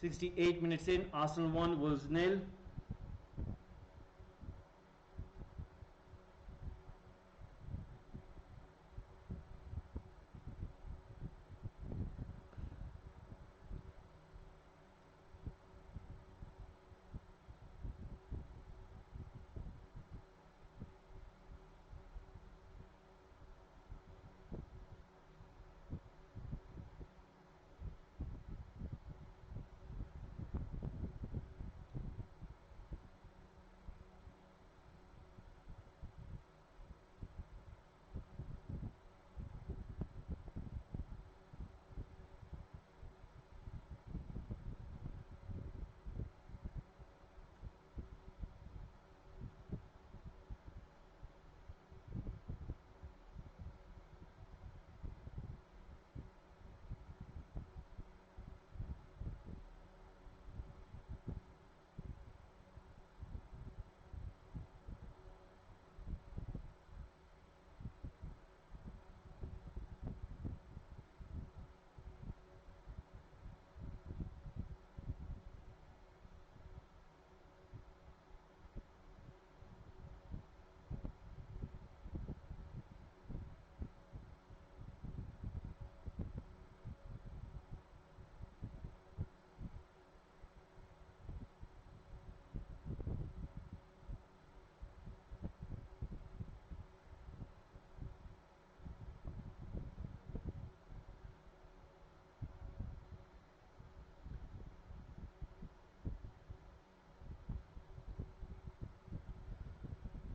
"68 minutes in, Arsenal 1, Wolves nil."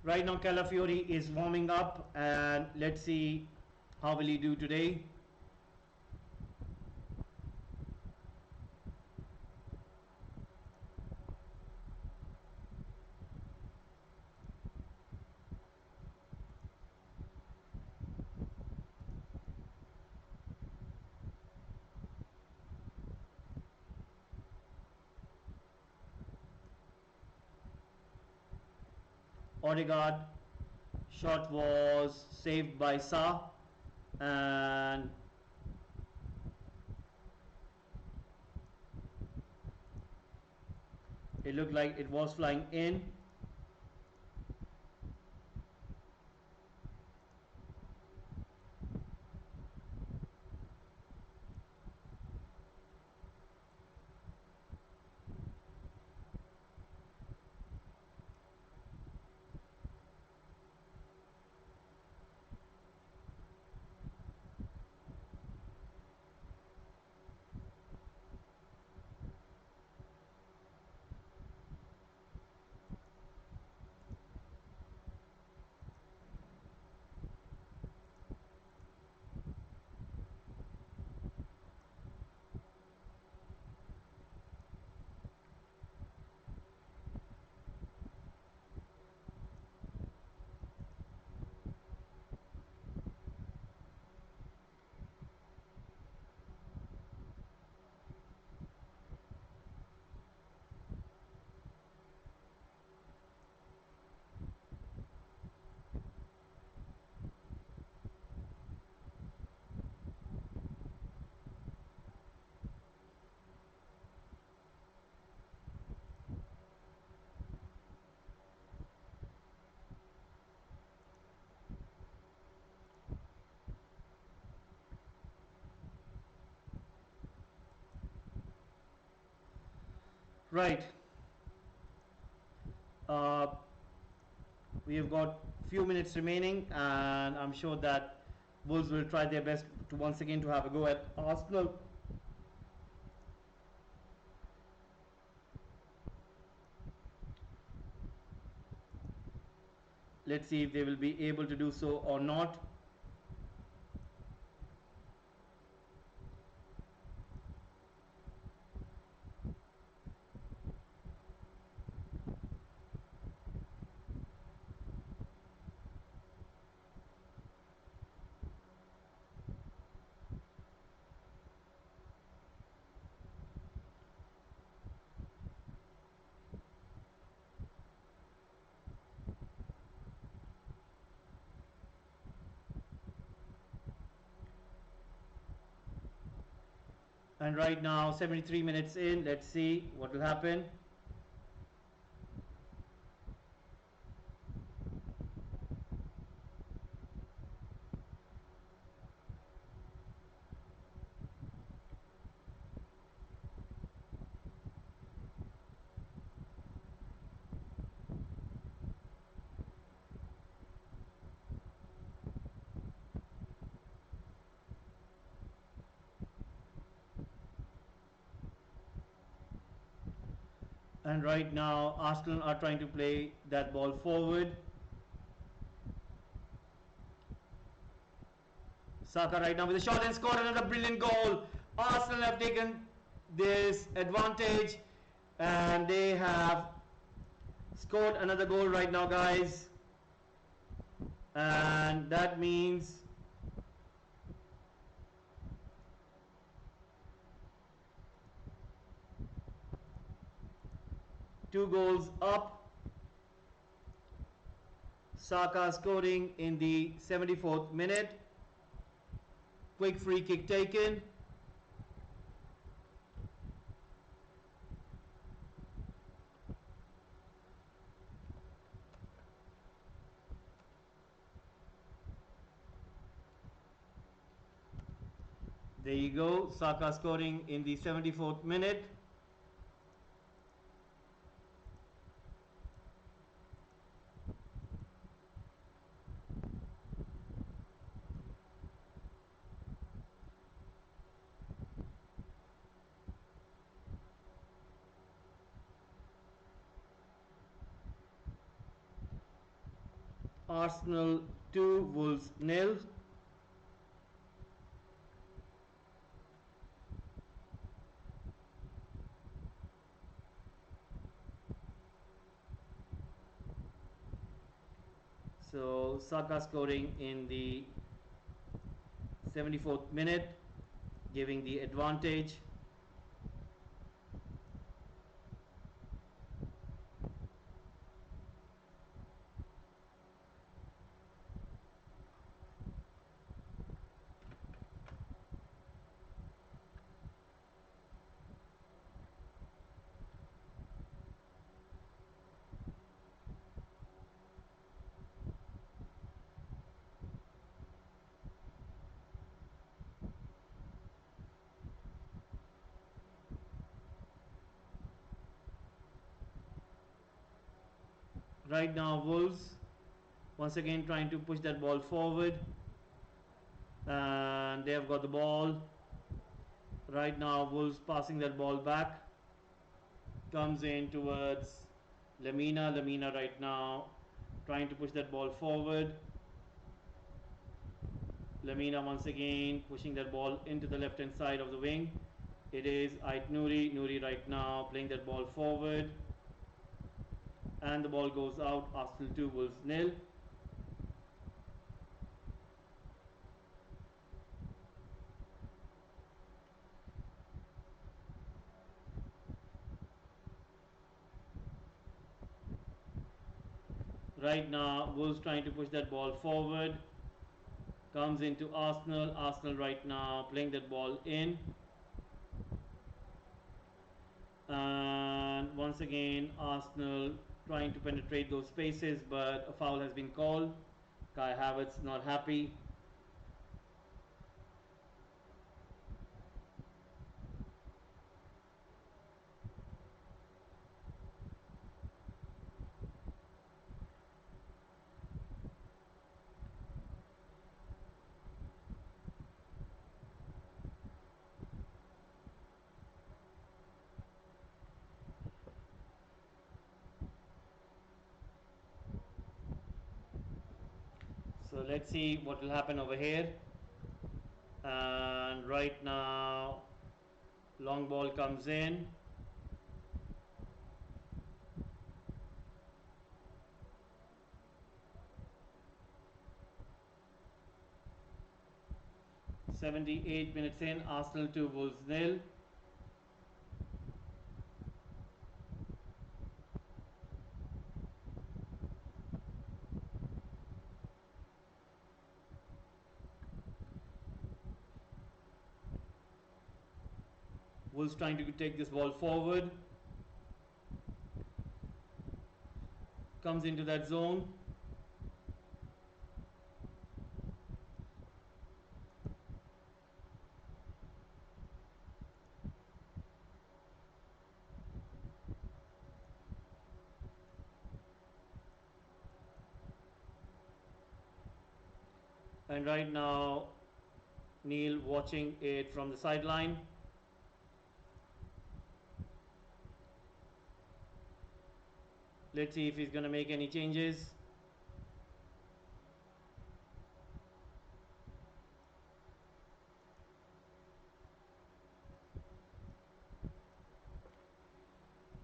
Right now Calafiori is warming up, and let's see how will he do today. Odegaard shot was saved by Sa, and it looked like it was flying in. Right. Uh, we have got few minutes remaining, and I'm sure that Wolves will try their best to once again to have a go at Arsenal. Let's see if they will be able to do so or not. And right now 73 minutes in, let's see what will happen. And right now Arsenal are trying to play that ball forward. Saka right now with a shot and scored another brilliant goal. Arsenal have taken this advantage and they have scored another goal right now, guys. And that means two goals up. Saka scoring in the 74th minute. Quick free kick taken. There you go, Saka scoring in the 74th minute. Arsenal 2, Wolves 0. So Saka scoring in the 74th minute, giving the advantage. Right now Wolves once again trying to push that ball forward, and they have got the ball. Right now Wolves passing that ball back, comes in towards Lamina right now trying to push that ball forward. Lamina once again pushing that ball into the left hand side of the wing. It is Ait Nouri right now playing that ball forward, and the ball goes out. Arsenal 2, Wolves 0. Right now Wolves trying to push that ball forward, comes into Arsenal right now playing that ball in, and once again Arsenal trying to penetrate those spaces, but a foul has been called. Kai Havertz not happy. So let's see what will happen over here. And right now long ball comes in. "78 minutes in, Arsenal 2, Wolves 0. Wolves trying to take this ball forward. Comes into that zone. And right now, Neil watching it from the sideline. Let's see if he's going to make any changes.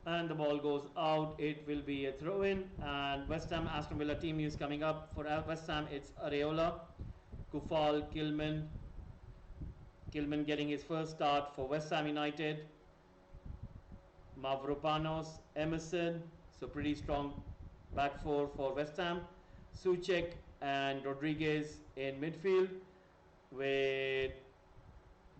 And the ball goes out. It will be a throw in. And West Ham Aston Villa team news coming up. For West Ham, it's Areola, Kufal, Kilman getting his first start for West Ham United. Mavropanos, Emerson. So pretty strong back four for West Ham. Soucek and Rodriguez in midfield with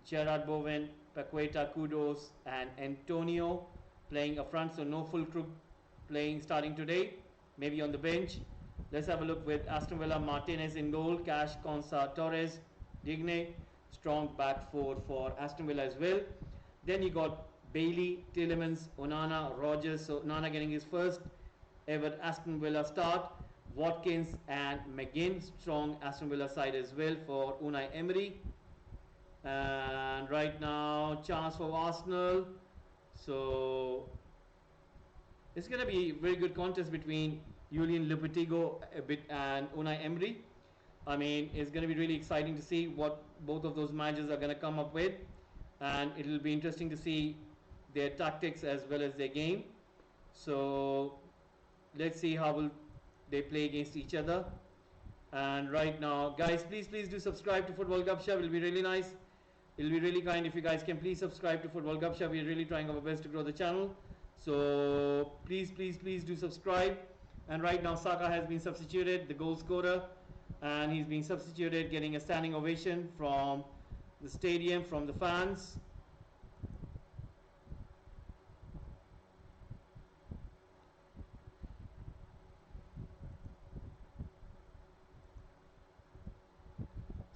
Gerard Bowen, Paqueta, Kudos and Antonio playing up front. So no full crew playing starting today, maybe on the bench. Let's have a look with Aston Villa. Martinez in goal, Cash, Konsa, Torres, Digne. Strong back four for Aston Villa as well. Then you got Bailey, Tielemans, Onana, Rogers. So Onana getting his first ever Aston Villa start. Watkins and McGinn. Strong Aston Villa side as well for Unai Emery. And right now, chance for Arsenal. So it's going to be a very good contest between Julian Lopetegui and Unai Emery. I mean, it's going to be really exciting to see what both of those managers are going to come up with, and it will be interesting to see their tactics as well as their game. So let's see how will they play against each other. And right now, guys, please do subscribe to Football Gupshup. It will be really nice. It will be really kind if you guys can please subscribe to Football Gupshup. We are really trying our best to grow the channel. So please do subscribe. And right now, Saka has been substituted, the goal scorer, and he's being substituted, getting a standing ovation from the stadium, from the fans.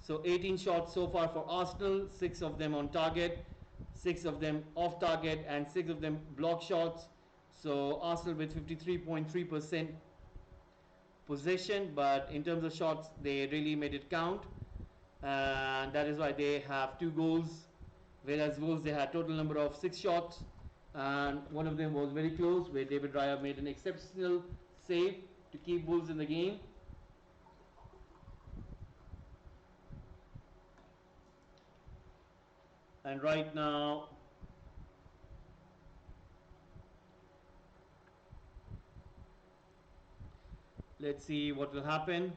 So 18 shots so far for Arsenal, 6 of them on target, 6 of them off target, and 6 of them block shots. So Arsenal with 53.3% possession, but in terms of shots, they really made it count. And that is why they have 2 goals, whereas Wolves, they had total number of 6 shots, and one of them was very close, where David Raya made an exceptional save to keep Wolves in the game. And right now, let's see what will happen.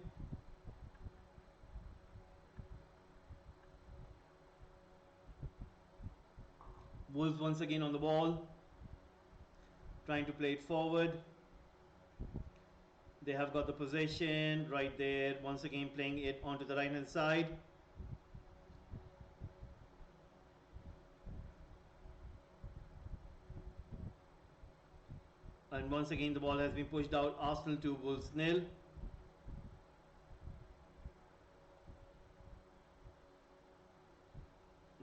Wolves once again on the ball, trying to play it forward. They have got the possession right there, once again playing it onto the right hand side. And once again the ball has been pushed out. Arsenal 2, Wolves 0.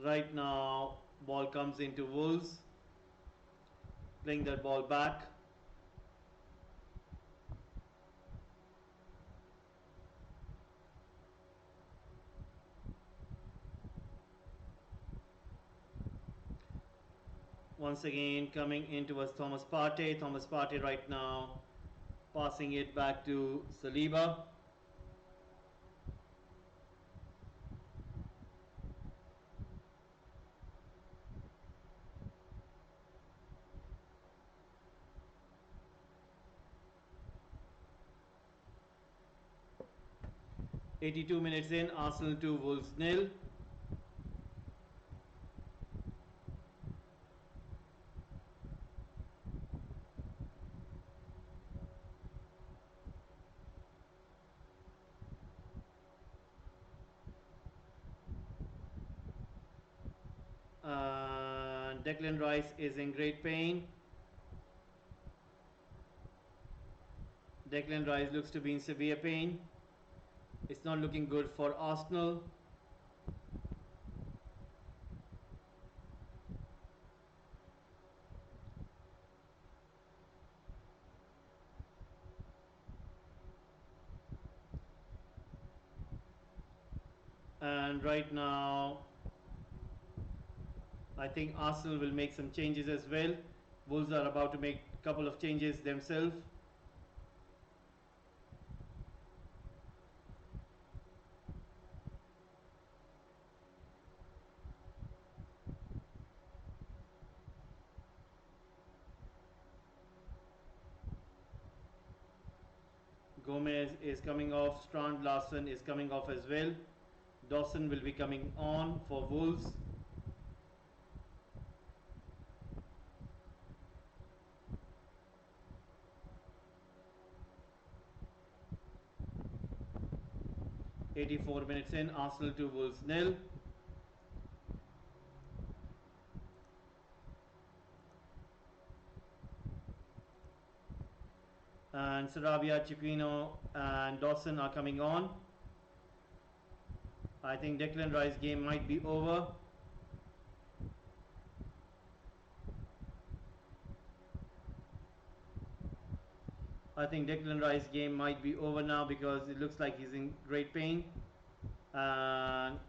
Right now ball comes into Wolves, playing that ball back. Once again coming into us Thomas Partey. Thomas Partey right now passing it back to Saliba. "82 minutes in, Arsenal 2, Wolves 0. And Declan Rice is in great pain. Declan Rice looks to be in severe pain. It's not looking good for Arsenal. And right now, I think Arsenal will make some changes as well. Wolves are about to make a couple of changes themselves. Gomez is coming off. Strand Larsen is coming off as well. Dawson will be coming on for Wolves. "84 minutes in, Arsenal 2, Wolves 0. And Sarabia, Chiquino and Dawson are coming on. I think Declan Rice game might be over. I think Declan Rice game might be over now because it looks like he's in great pain. And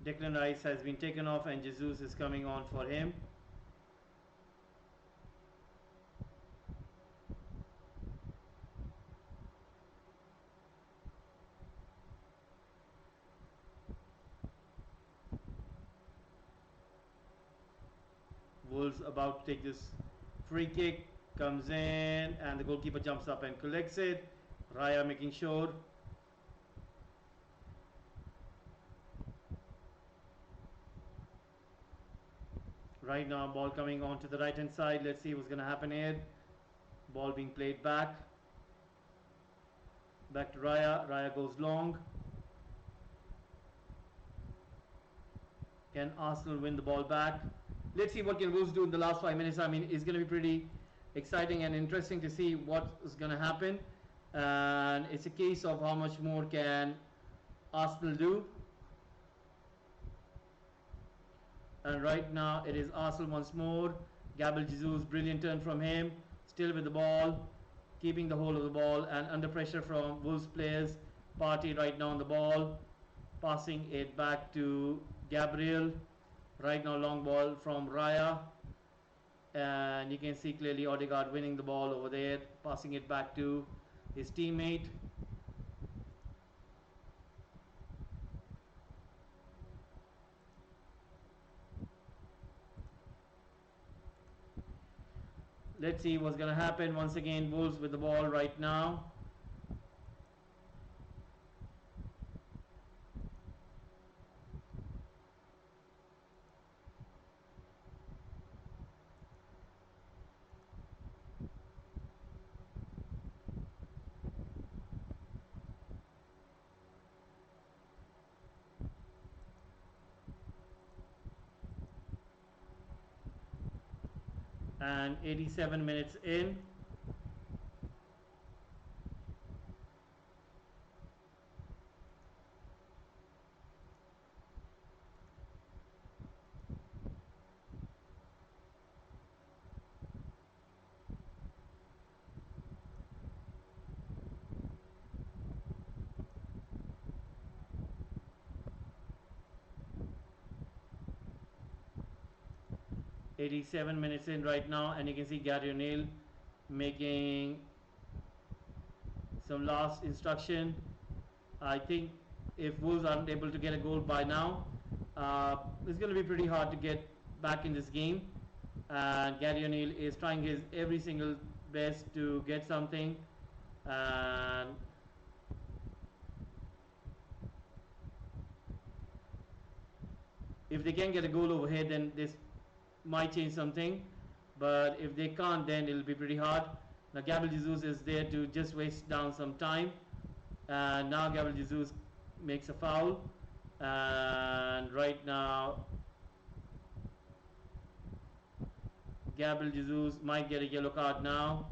Declan Rice has been taken off and Jesus is coming on for him. Wolves about to take this free kick, comes in and the goalkeeper jumps up and collects it. Raya making sure. Right now ball coming on to the right hand side. Let's see what's going to happen here. Ball being played back. Back to Raya. Raya goes long. Can Arsenal win the ball back? Let's see what can Wolves do in the last 5 minutes. I mean, it's going to be pretty exciting and interesting to see what is going to happen. And it's a case of how much more can Arsenal do. And right now it is Arsenal once more. Gabriel Jesus, brilliant turn from him. Still with the ball, keeping the hold of the ball and under pressure from Wolves players. Partey right now on the ball, passing it back to Gabriel. Right now long ball from Raya. And you can see clearly Odegaard winning the ball over there, passing it back to his teammate. Let's see what's going to happen. Once again, Wolves with the ball right now. And 87 minutes in. "87 minutes in right now, and you can see Gary O'Neill making some last instruction. I think if Wolves aren't able to get a goal by now, it's going to be pretty hard to get back in this game. And Gary O'Neill is trying his every single best to get something. And if they can get a goal over here, then this might change something, but if they can't, then it'll be pretty hard. Now Gabriel Jesus is there to just waste down some time, and now Gabriel Jesus makes a foul, and right now Gabriel Jesus might get a yellow card now.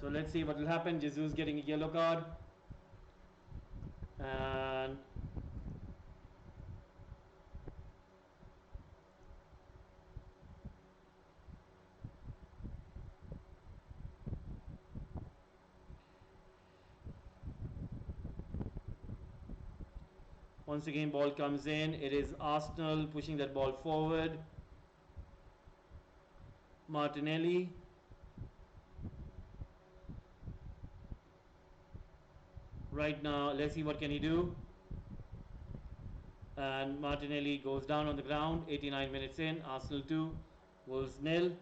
So let's see what will happen. Jesus getting a yellow card, and once again ball comes in. It is Arsenal pushing that ball forward. Martinelli. Right now, let's see what can he do. And Martinelli goes down on the ground. 89 minutes in. Arsenal 2, Wolves 0.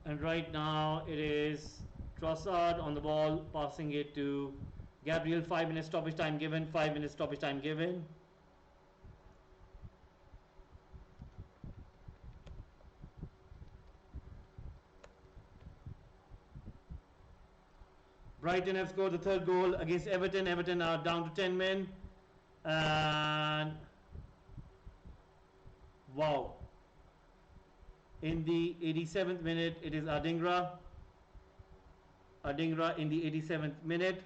And right now it is Trossard on the ball, passing it to Gabriel. 5 minutes stoppage time given. 5 minutes stoppage time given. Brighton have scored the third goal against Everton. Everton are down to 10 men. And wow. In the 87th minute, it is Adingra. Adingra in the 87th minute.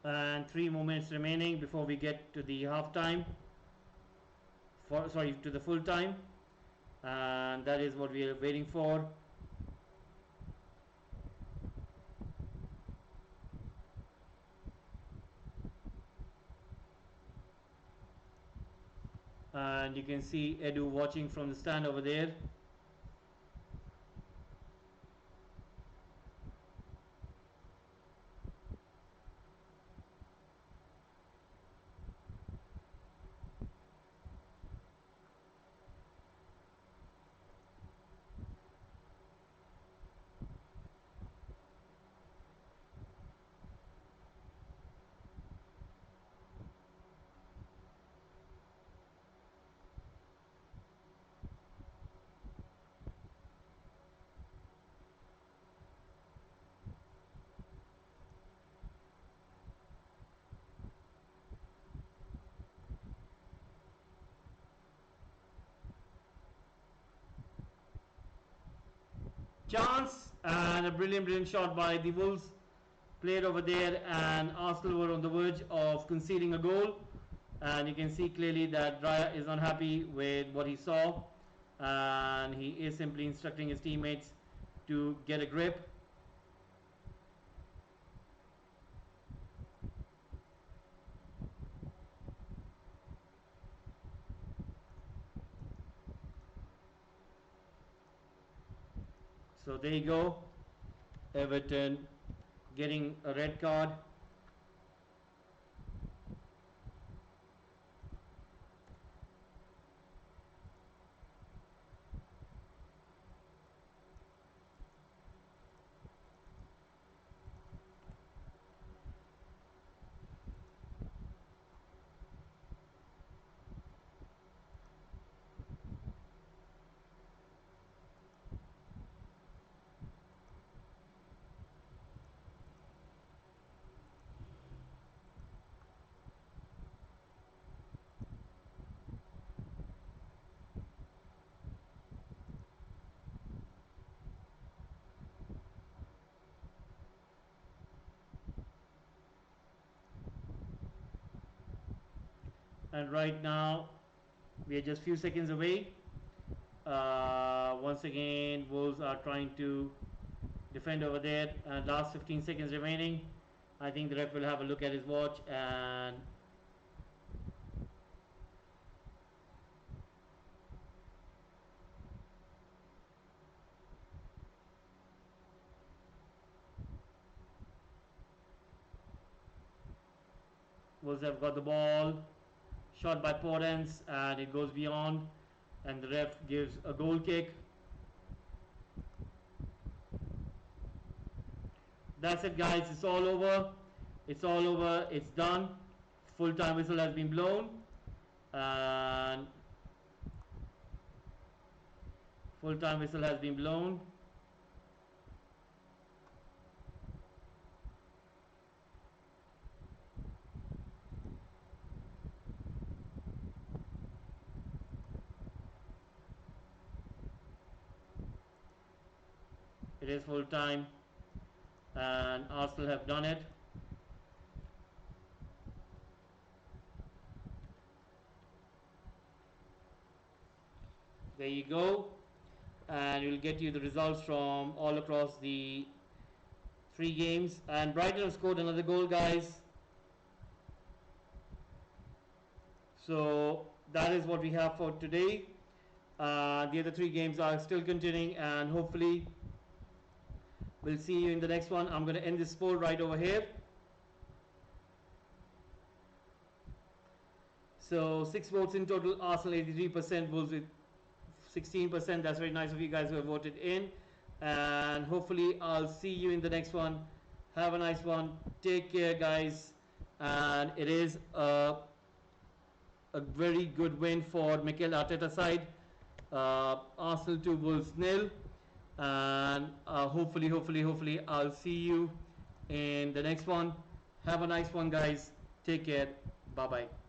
And 3 more minutes remaining before we get to the half time. To the full time. And that is what we are waiting for. and you can see Edu watching from the stand over there. Chance, and a brilliant shot by the Wolves played over there, and Arsenal were on the verge of conceding a goal, and you can see clearly that Raya is not happy with what he saw, and he is simply instructing his teammates to get a grip. So there you go, Everton getting a red card. And right now we are just few seconds away. Once again, Wolves are trying to defend over there, and last 15 seconds remaining. I think the ref will have a look at his watch, and Wolves have got the ball. Shot by Porens, and it goes beyond, and the ref gives a goal kick. That's it, guys. It's all over. It's all over. It's done. Full time whistle has been blown, and full time whistle has been blown. It is full time, and Arsenal have done it. There you go, and we'll get you the results from all across the 3 games. And Brighton have scored another goal, guys. So that is what we have for today. The other 3 games are still continuing, and hopefully we'll see you in the next one. I'm going to end this poll right over here. So 6 votes in total. Arsenal 83%, Wolves with 16%. That's very nice of you guys who have voted in. And hopefully I'll see you in the next one. Have a nice one. Take care, guys. And it is a very good win for Mikel Arteta's side. Arsenal 2, Wolves 0. And hopefully I'll see you in the next one. Have a nice one, guys. Take care. Bye bye.